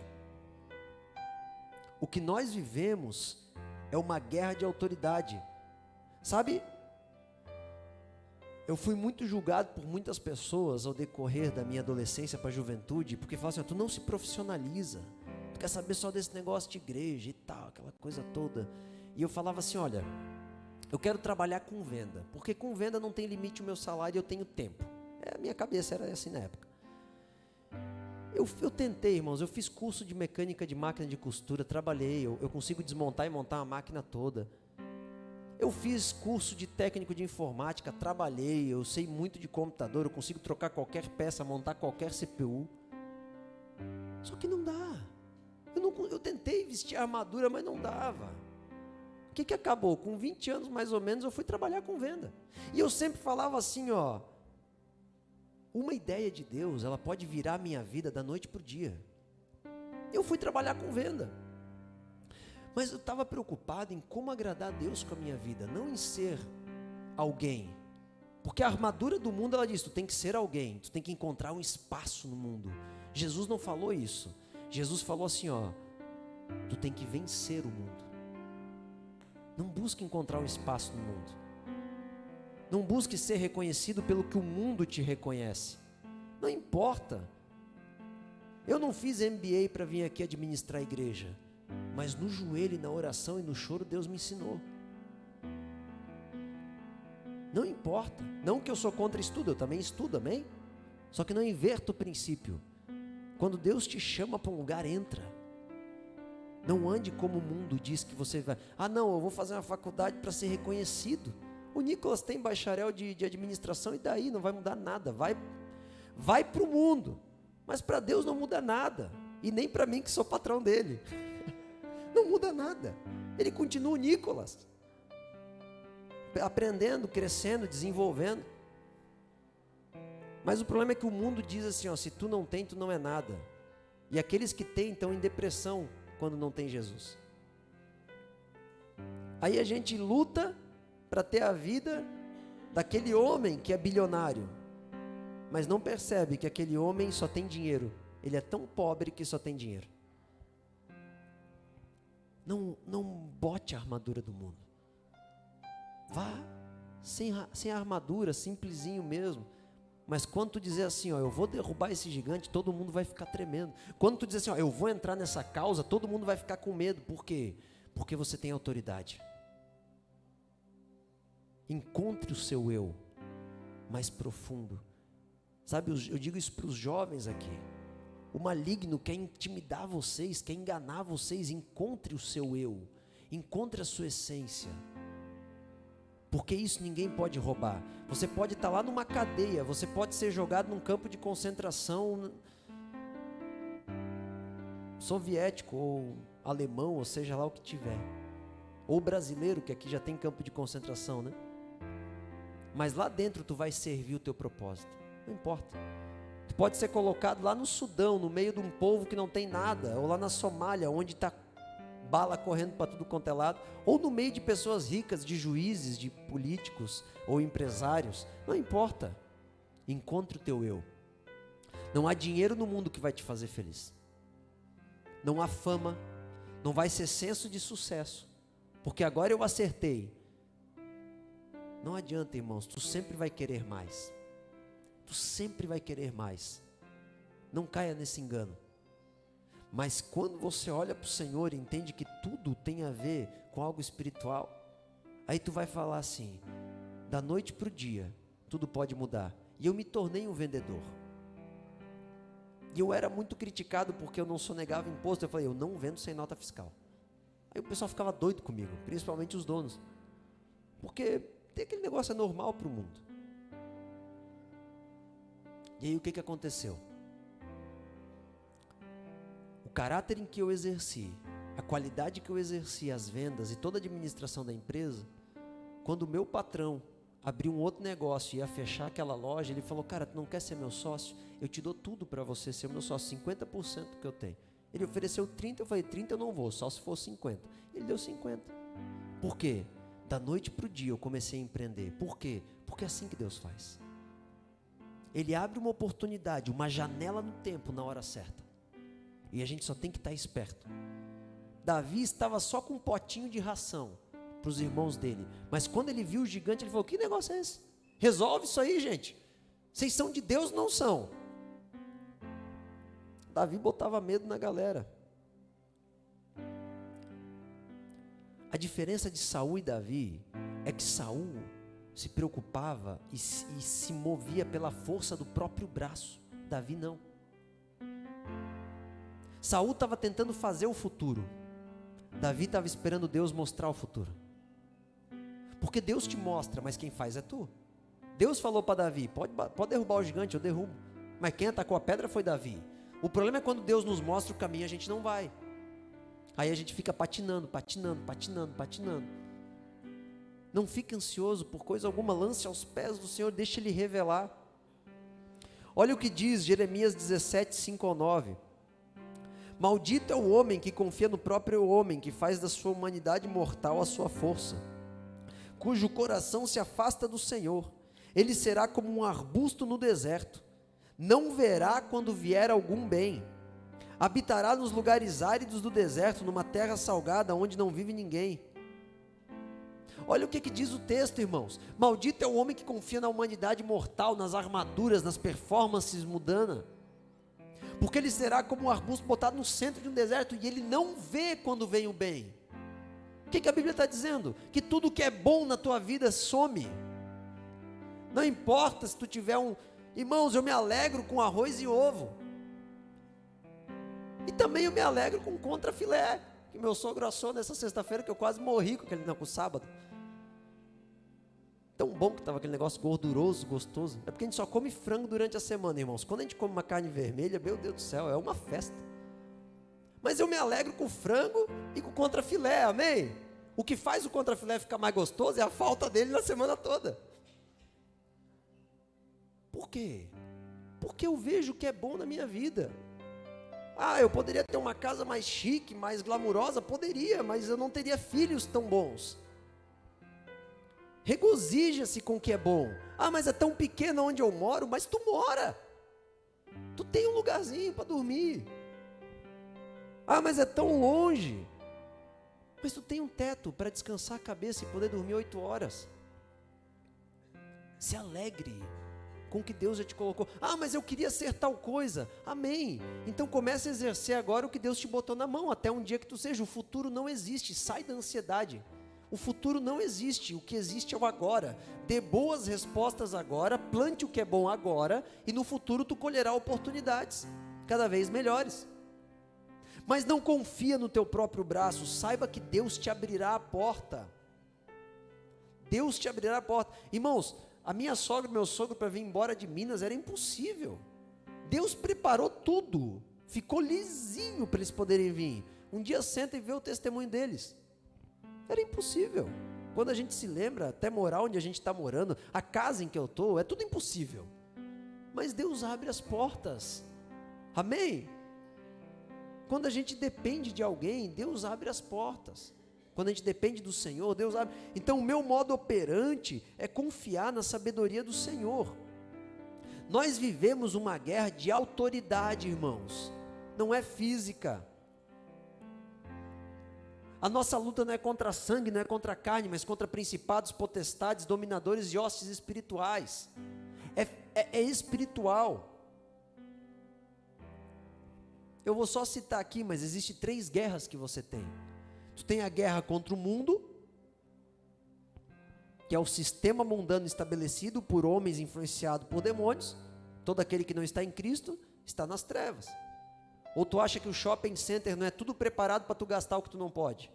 O que nós vivemos é uma guerra de autoridade. Sabe, eu fui muito julgado por muitas pessoas ao decorrer da minha adolescência para a juventude, porque falavam assim, tu não se profissionaliza, tu quer saber só desse negócio de igreja e tal, aquela coisa toda. E eu falava assim, olha, eu quero trabalhar com venda, porque com venda não tem limite o meu salário e eu tenho tempo. A minha cabeça era assim na época. Eu tentei, irmãos, eu fiz curso de mecânica de máquina de costura, trabalhei, eu consigo desmontar e montar uma máquina toda. Eu fiz curso de técnico de informática, trabalhei, eu sei muito de computador, eu consigo trocar qualquer peça, montar qualquer CPU. Só que não dá. Eu tentei vestir armadura, mas não dava. O que acabou? Com 20 anos mais ou menos eu fui trabalhar com venda. E eu sempre falava assim, ó, uma ideia de Deus, ela pode virar a minha vida da noite para o dia. Eu fui trabalhar com venda. Mas eu estava preocupado em como agradar a Deus com a minha vida, não em ser alguém. Porque a armadura do mundo, ela diz, tu tem que ser alguém, tu tem que encontrar um espaço no mundo. Jesus não falou isso. Jesus falou assim, ó, tu tem que vencer o mundo. Não busque encontrar um espaço no mundo. Não busque ser reconhecido pelo que o mundo te reconhece. Não importa. Eu não fiz MBA para vir aqui administrar a igreja. Mas no joelho, na oração e no choro, Deus me ensinou. Não importa. Não que eu sou contra estudo, eu também estudo, amém? Só que não inverto o princípio. Quando Deus te chama para um lugar, entra. Não ande como o mundo diz que você vai. Ah não, eu vou fazer uma faculdade para ser reconhecido. O Nicolas tem bacharel de administração e daí não vai mudar nada. Vai para o mundo, mas para Deus não muda nada. E nem para mim que sou patrão dele. Não muda nada. Ele continua o Nicolas. Aprendendo, crescendo, desenvolvendo. Mas o problema é que o mundo diz assim, ó, se tu não tem, tu não é nada. E aqueles que têm estão em depressão quando não tem Jesus. Aí a gente luta para ter a vida daquele homem que é bilionário, mas não percebe que aquele homem só tem dinheiro. Ele é tão pobre que só tem dinheiro. Não bote a armadura do mundo. Vá sem a armadura, simplesinho mesmo. Mas quando tu dizer assim, ó, eu vou derrubar esse gigante, todo mundo vai ficar tremendo. Quando tu dizer assim, ó, eu vou entrar nessa causa, todo mundo vai ficar com medo. Por quê? Porque você tem autoridade. Encontre o seu eu mais profundo. Sabe, eu digo isso para os jovens aqui. O maligno quer intimidar vocês, quer enganar vocês. Encontre o seu eu, encontre a sua essência. Porque isso ninguém pode roubar. Você pode estar lá numa cadeia, você pode ser jogado num campo de concentração soviético ou alemão, ou seja lá o que tiver. Ou brasileiro, que aqui já tem campo de concentração, né? Mas lá dentro tu vai servir o teu propósito. Não importa. Tu pode ser colocado lá no Sudão, no meio de um povo que não tem nada, ou lá na Somália, onde está bala correndo para tudo quanto é lado, ou no meio de pessoas ricas, de juízes, de políticos ou empresários. Não importa. Encontre o teu eu. Não há dinheiro no mundo que vai te fazer feliz. Não há fama. Não vai ser senso de sucesso. Porque agora eu acertei. Não adianta, irmãos. Tu sempre vai querer mais. Tu sempre vai querer mais. Não caia nesse engano. Mas quando você olha para o Senhor e entende que tudo tem a ver com algo espiritual, aí tu vai falar assim, da noite para o dia, tudo pode mudar. E eu me tornei um vendedor. E eu era muito criticado porque eu não sonegava imposto. Eu falei, eu não vendo sem nota fiscal. Aí o pessoal ficava doido comigo, principalmente os donos. Porque tem aquele negócio é normal para o mundo. E aí o que aconteceu? O caráter em que eu exerci, a qualidade que eu exerci, as vendas e toda a administração da empresa, quando o meu patrão abriu um outro negócio e ia fechar aquela loja, ele falou, cara, tu não quer ser meu sócio? Eu te dou tudo para você ser meu sócio, 50% que eu tenho. Ele ofereceu 30, eu falei, 30 eu não vou, só se for 50. Ele deu 50. Por quê? Da noite para o dia eu comecei a empreender. Por quê? Porque é assim que Deus faz. Ele abre uma oportunidade, uma janela no tempo, na hora certa. E a gente só tem que estar esperto. Davi estava só com um potinho de ração para os irmãos dele. Mas quando ele viu o gigante, ele falou, que negócio é esse? Resolve isso aí, gente. Vocês são de Deus, não são? Davi botava medo na galera. A diferença de Saul e Davi é que Saul se preocupava e se movia pela força do próprio braço. Davi não. Saul estava tentando fazer o futuro. Davi estava esperando Deus mostrar o futuro. Porque Deus te mostra, mas quem faz é tu. Deus falou para Davi, pode derrubar o gigante, eu derrubo. Mas quem atacou a pedra foi Davi. O problema é quando Deus nos mostra o caminho, a gente não vai. Aí a gente fica patinando. Não fique ansioso por coisa alguma, lance aos pés do Senhor, deixe Ele revelar. Olha o que diz Jeremias 17, 5 ao 9. Maldito é o homem que confia no próprio homem, que faz da sua humanidade mortal a sua força, cujo coração se afasta do Senhor. Ele será como um arbusto no deserto, não verá quando vier algum bem. Habitará nos lugares áridos do deserto, numa terra salgada, onde não vive ninguém. Olha o que diz o texto, irmãos. Maldito é o homem que confia na humanidade mortal, nas armaduras, nas performances mundanas. Porque ele será como um arbusto botado no centro de um deserto e ele não vê quando vem o bem. O que a Bíblia está dizendo? Que tudo que é bom na tua vida some. Não importa se tu tiver Irmãos, eu me alegro com arroz e ovo. E também eu me alegro com contrafilé, que meu sogro assou nessa sexta-feira, que eu quase morri com o sábado. Tão bom que estava aquele negócio gorduroso, gostoso. É porque a gente só come frango durante a semana, irmãos. Quando a gente come uma carne vermelha, meu Deus do céu, é uma festa. Mas eu me alegro com o frango e com o contrafilé, amém? O que faz o contrafilé ficar mais gostoso é a falta dele na semana toda. Por quê? Porque eu vejo o que é bom na minha vida. Eu poderia ter uma casa mais chique, mais glamurosa? Poderia, mas eu não teria filhos tão bons. Regozija-se com o que é bom. Mas é tão pequeno onde eu moro, mas tu mora. Tu tem um lugarzinho para dormir. Mas é tão longe. Mas tu tem um teto para descansar a cabeça e poder dormir 8 horas. Se alegre com o que Deus já te colocou. Mas eu queria ser tal coisa. Amém. Então comece a exercer agora o que Deus te botou na mão, até um dia que tu seja. O futuro não existe, sai da ansiedade. O futuro não existe, o que existe é o agora. Dê boas respostas agora, plante o que é bom agora, e no futuro tu colherá oportunidades cada vez melhores. Mas não confia no teu próprio braço, saiba que Deus te abrirá a porta. Deus te abrirá a porta. Irmãos, a minha sogra e meu sogro para vir embora de Minas era impossível. Deus preparou tudo, ficou lisinho para eles poderem vir. Um dia senta e vê o testemunho deles. Era impossível. Quando a gente se lembra, até morar onde a gente está morando, a casa em que eu estou, é tudo impossível. Mas Deus abre as portas. Amém? Quando a gente depende de alguém, Deus abre as portas. Quando a gente depende do Senhor, Deus abre. Então o meu modo operante é confiar na sabedoria do Senhor. Nós vivemos uma guerra de autoridade, irmãos. Não é física. A nossa luta não é contra sangue, não é contra carne, mas contra principados, potestades, dominadores e hostes espirituais. É espiritual. Eu vou só citar aqui, mas existem 3 guerras que você tem. Tu tem a guerra contra o mundo, que é o sistema mundano estabelecido por homens influenciados por demônios. Todo aquele que não está em Cristo está nas trevas. Ou tu acha que o shopping center não é tudo preparado para tu gastar o que tu não pode?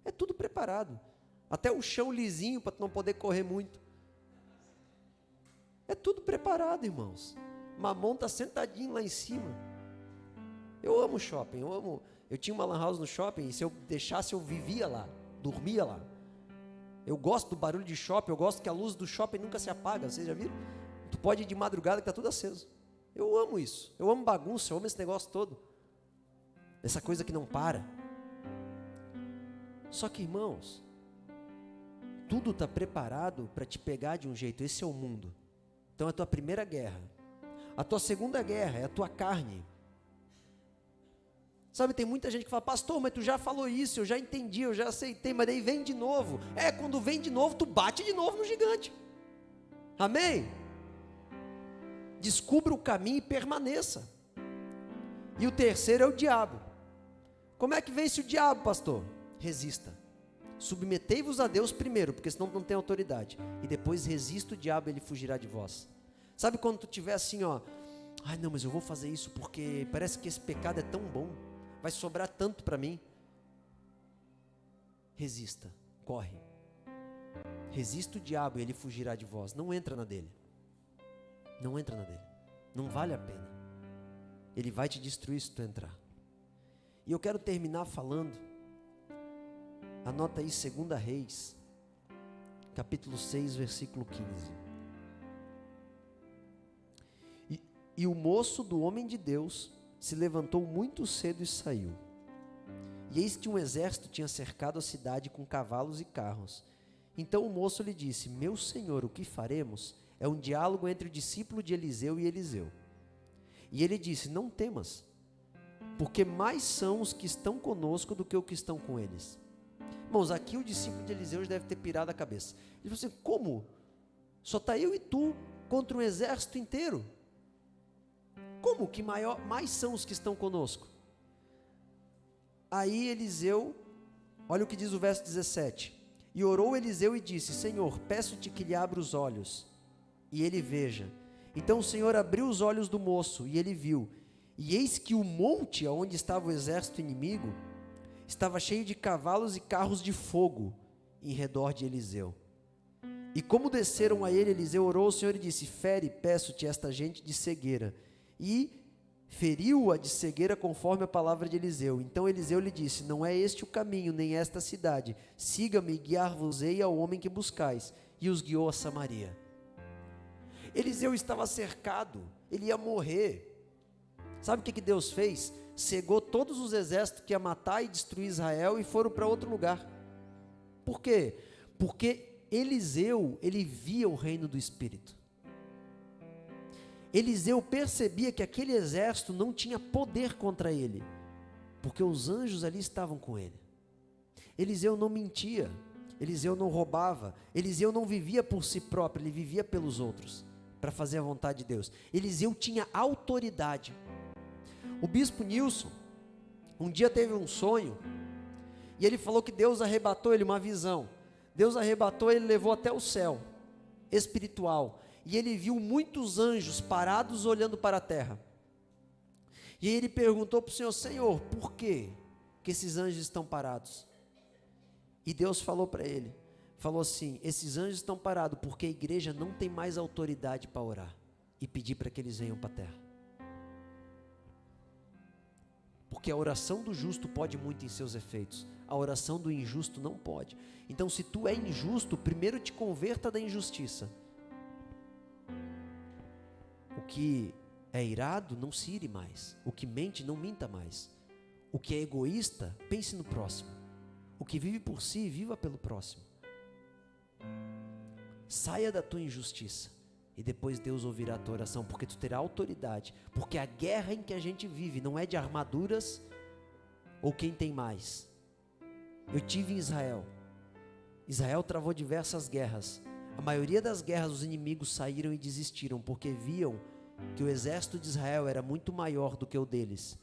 É tudo preparado. Até o chão lisinho para tu não poder correr muito. É tudo preparado, irmãos. Mamon está sentadinho lá em cima. Eu amo shopping, eu tinha uma lan house no shopping e se eu deixasse eu vivia lá, dormia lá. Eu gosto do barulho de shopping, eu gosto que a luz do shopping nunca se apaga, vocês já viram? Tu pode ir de madrugada que está tudo aceso. Eu amo isso, eu amo bagunça, eu amo esse negócio todo. Essa coisa que não para. Só que, irmãos, tudo está preparado para te pegar de um jeito. Esse é o mundo. Então é a tua primeira guerra. A tua segunda guerra é a tua carne. Sabe, tem muita gente que fala: pastor, mas tu já falou isso, eu já entendi, eu já aceitei, mas daí vem de novo. Quando vem de novo, tu bate de novo no gigante. Amém? Descubra o caminho e permaneça. E o terceiro é o diabo. Como é que vence o diabo, pastor? Resista. Submetei-vos a Deus primeiro, porque senão não tem autoridade. E depois resista o diabo, ele fugirá de vós. Sabe quando tu tiver assim, não, mas eu vou fazer isso porque parece que esse pecado é tão bom, vai sobrar tanto para mim. Resista, corre. Resista o diabo e ele fugirá de vós. Não entra na dele. Não entra na dele. Não vale a pena. Ele vai te destruir se tu entrar. E eu quero terminar falando, anota aí 2 Reis, capítulo 6, versículo 15. E o moço do homem de Deus se levantou muito cedo e saiu. E eis que um exército tinha cercado a cidade com cavalos e carros. Então o moço lhe disse: meu senhor, o que faremos? É um diálogo entre o discípulo de Eliseu e Eliseu. E ele disse: não temas, porque mais são os que estão conosco do que os que estão com eles. Irmãos, aqui o discípulo de Eliseu deve ter pirado a cabeça. Ele falou assim: como? Só está eu e tu contra um exército inteiro? Como que mais são os que estão conosco? Aí Eliseu, olha o que diz o verso 17. E orou Eliseu e disse: Senhor, peço-te que lhe abra os olhos, e ele veja. Então o Senhor abriu os olhos do moço, e ele viu. E eis que o monte onde estava o exército inimigo estava cheio de cavalos e carros de fogo em redor de Eliseu. E como desceram a ele, Eliseu orou ao Senhor e disse: fere, peço-te, esta gente de cegueira. E feriu-a de cegueira conforme a palavra de Eliseu. Então Eliseu lhe disse: não é este o caminho, nem esta a cidade. Siga-me e guiar-vos-ei ao homem que buscais. E os guiou a Samaria. Eliseu estava cercado, ele ia morrer. Sabe o que Deus fez? Cegou todos os exércitos que ia matar e destruir Israel e foram para outro lugar. Por quê? Porque Eliseu, ele via o reino do Espírito. Eliseu percebia que aquele exército não tinha poder contra ele, porque os anjos ali estavam com ele. Eliseu não mentia, Eliseu não roubava, Eliseu não vivia por si próprio, ele vivia pelos outros, para fazer a vontade de Deus. Eliseu tinha autoridade. O bispo Nilson, um dia teve um sonho, e ele falou que Deus arrebatou ele uma visão. Deus arrebatou ele, levou até o céu espiritual, e ele viu muitos anjos parados olhando para a terra. E aí ele perguntou para o Senhor: Senhor, por que esses anjos estão parados? E Deus falou para ele, falou assim: esses anjos estão parados porque a igreja não tem mais autoridade para orar e pedir para que eles venham para a terra. Porque a oração do justo pode muito em seus efeitos, a oração do injusto não pode. Então, se tu é injusto, primeiro te converta da injustiça. O que é irado, não se ire mais. O que mente, não minta mais. O que é egoísta, pense no próximo. O que vive por si, viva pelo próximo. Saia da tua injustiça e depois Deus ouvirá a tua oração, porque tu terá autoridade. Porque a guerra em que a gente vive não é de armaduras ou quem tem mais. Eu tive em Israel. Israel travou diversas guerras. A maioria das guerras os inimigos saíram e desistiram, porque viam que o exército de Israel era muito maior do que o deles.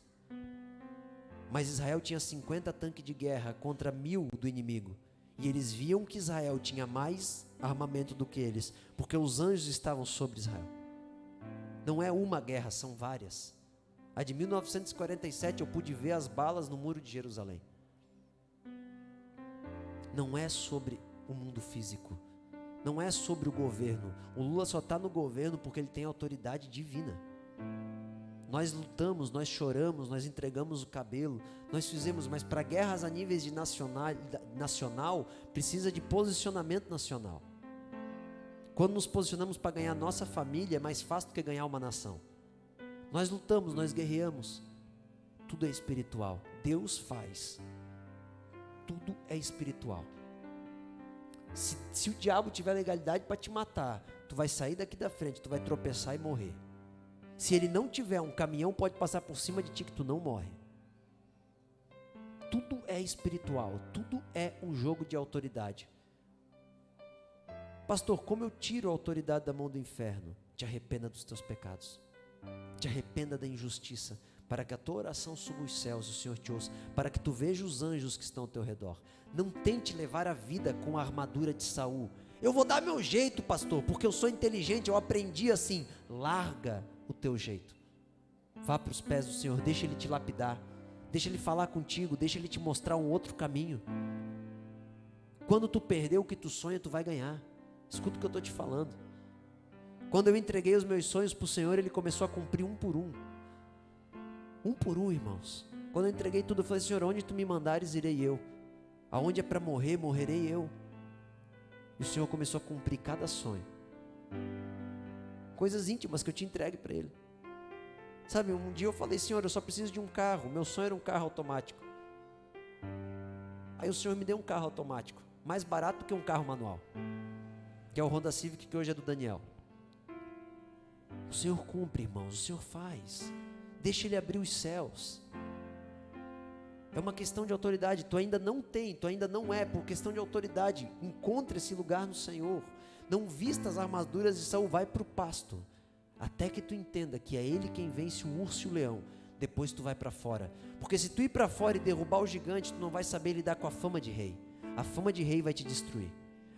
Mas Israel tinha 50 tanques de guerra contra 1000 do inimigo. E eles viam que Israel tinha mais armamento do que eles, porque os anjos estavam sobre Israel. Não é uma guerra, são várias. A de 1947 eu pude ver as balas no muro de Jerusalém. Não é sobre o mundo físico, não é sobre o governo. O Lula só está no governo porque ele tem autoridade divina. Nós lutamos, nós choramos, nós entregamos o cabelo, nós fizemos, mas para guerras a níveis de nacional, precisa de posicionamento nacional. Quando nos posicionamos para ganhar nossa família, é mais fácil do que ganhar uma nação. Nós lutamos, nós guerreamos, tudo é espiritual. Deus faz, tudo é espiritual. Se o diabo tiver legalidade para te matar, tu vai sair daqui da frente, tu vai tropeçar e morrer. Se ele não tiver, um caminhão pode passar por cima de ti que tu não morre. Tudo é espiritual, tudo é um jogo de autoridade. Pastor, como eu tiro a autoridade da mão do inferno? Te arrependa dos teus pecados, te arrependa da injustiça, para que a tua oração suba os céus, o Senhor te ouça, para que tu veja os anjos que estão ao teu redor. Não tente levar a vida com a armadura de Saul. Eu vou dar meu jeito, pastor, porque eu sou inteligente, eu aprendi assim. Larga o teu jeito, vá para os pés do Senhor, deixa Ele te lapidar, deixa Ele falar contigo, deixa Ele te mostrar um outro caminho. Quando tu perder o que tu sonha, tu vai ganhar. Escuta o que eu estou te falando. Quando eu entreguei os meus sonhos para o Senhor, Ele começou a cumprir um por um. Um por um, irmãos. Quando eu entreguei tudo, eu falei: Senhor, onde tu me mandares, irei eu. Aonde é para morrer, morrerei eu. E o Senhor começou a cumprir cada sonho. Coisas íntimas que eu te entregue para Ele. Sabe, um dia eu falei: Senhor, eu só preciso de um carro. Meu sonho era um carro automático. Aí o Senhor me deu um carro automático, mais barato que um carro manual, que é o Honda Civic, que hoje é do Daniel. O Senhor cumpre, irmãos, o Senhor faz. Deixa Ele abrir os céus. É uma questão de autoridade. Tu ainda não tem, tu ainda não é, por questão de autoridade. Encontre esse lugar no Senhor. Não vista as armaduras de Saul, vai para o pasto, até que tu entenda que é Ele quem vence o urso e o leão. Depois tu vai para fora, porque se tu ir para fora e derrubar o gigante, tu não vai saber lidar com a fama de rei. A fama de rei vai te destruir.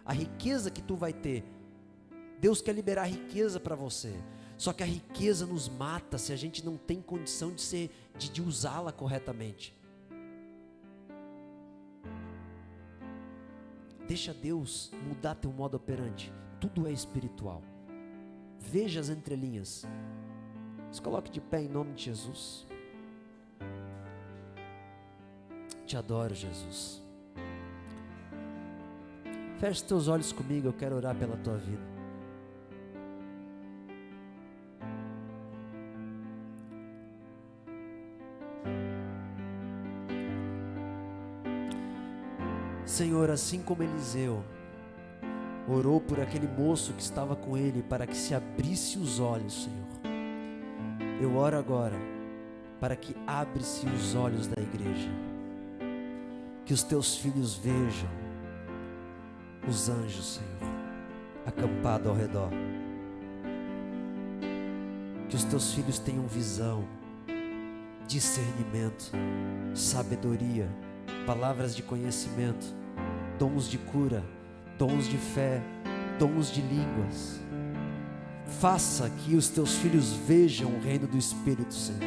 A riqueza que tu vai ter, Deus quer liberar riqueza para você, só que a riqueza nos mata se a gente não tem condição de usá-la corretamente. Deixa Deus mudar teu modo operante. Tudo é espiritual. Veja as entrelinhas. Se coloque de pé em nome de Jesus. Te adoro, Jesus. Feche teus olhos comigo, eu quero orar pela tua vida. Senhor, assim como Eliseu orou por aquele moço que estava com ele para que se abrisse os olhos, Senhor, eu oro agora para que abra-se os olhos da igreja, que os teus filhos vejam os anjos, Senhor, acampados ao redor, que os teus filhos tenham visão, discernimento, sabedoria, palavras de conhecimento, dons de cura, dons de fé, dons de línguas. Faça que os teus filhos vejam o reino do Espírito, Senhor.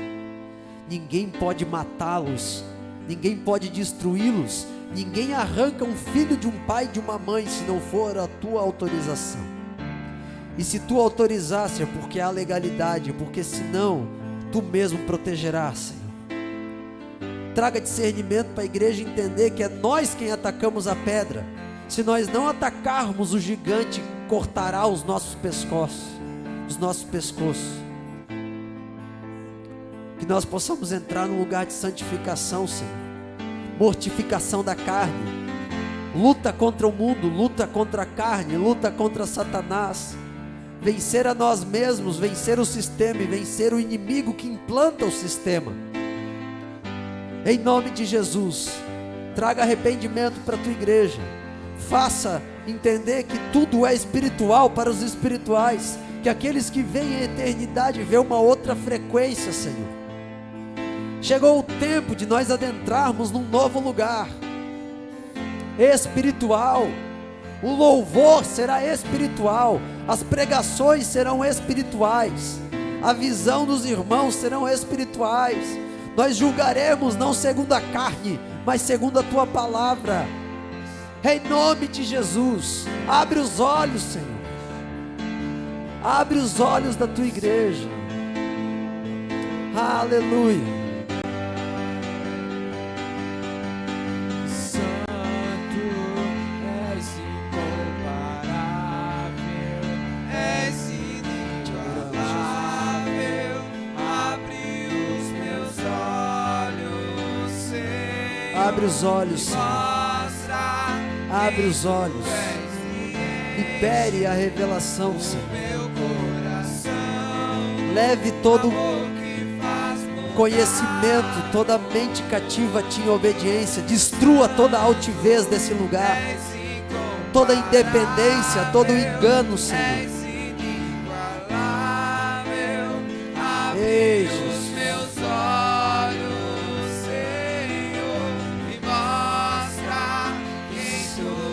Ninguém pode matá-los, ninguém pode destruí-los, ninguém arranca um filho de um pai e de uma mãe se não for a tua autorização. E se tu autorizasse é porque há legalidade, porque senão tu mesmo protegerás, Senhor. Traga discernimento para a igreja entender que é nós quem atacamos a pedra. Se nós não atacarmos, o gigante cortará os nossos pescoços, que nós possamos entrar num lugar de santificação, Senhor, mortificação da carne, luta contra o mundo, luta contra a carne, luta contra Satanás, vencer a nós mesmos, vencer o sistema e vencer o inimigo que implanta o sistema. Em nome de Jesus, traga arrependimento para a tua igreja, faça entender que tudo é espiritual para os espirituais, que aqueles que veem a eternidade vê uma outra frequência, Senhor. Chegou o tempo de nós adentrarmos num novo lugar espiritual. O louvor será espiritual, as pregações serão espirituais, a visão dos irmãos serão espirituais. Nós julgaremos não segundo a carne, mas segundo a tua palavra. Em nome de Jesus, abre os olhos, Senhor. Abre os olhos da tua igreja. Aleluia. Abre os olhos, Senhor. Abre os olhos. Libere a revelação, Senhor. Leve todo conhecimento, toda mente cativa a ti em obediência. Destrua toda a altivez desse lugar, toda a independência, todo o engano, Senhor.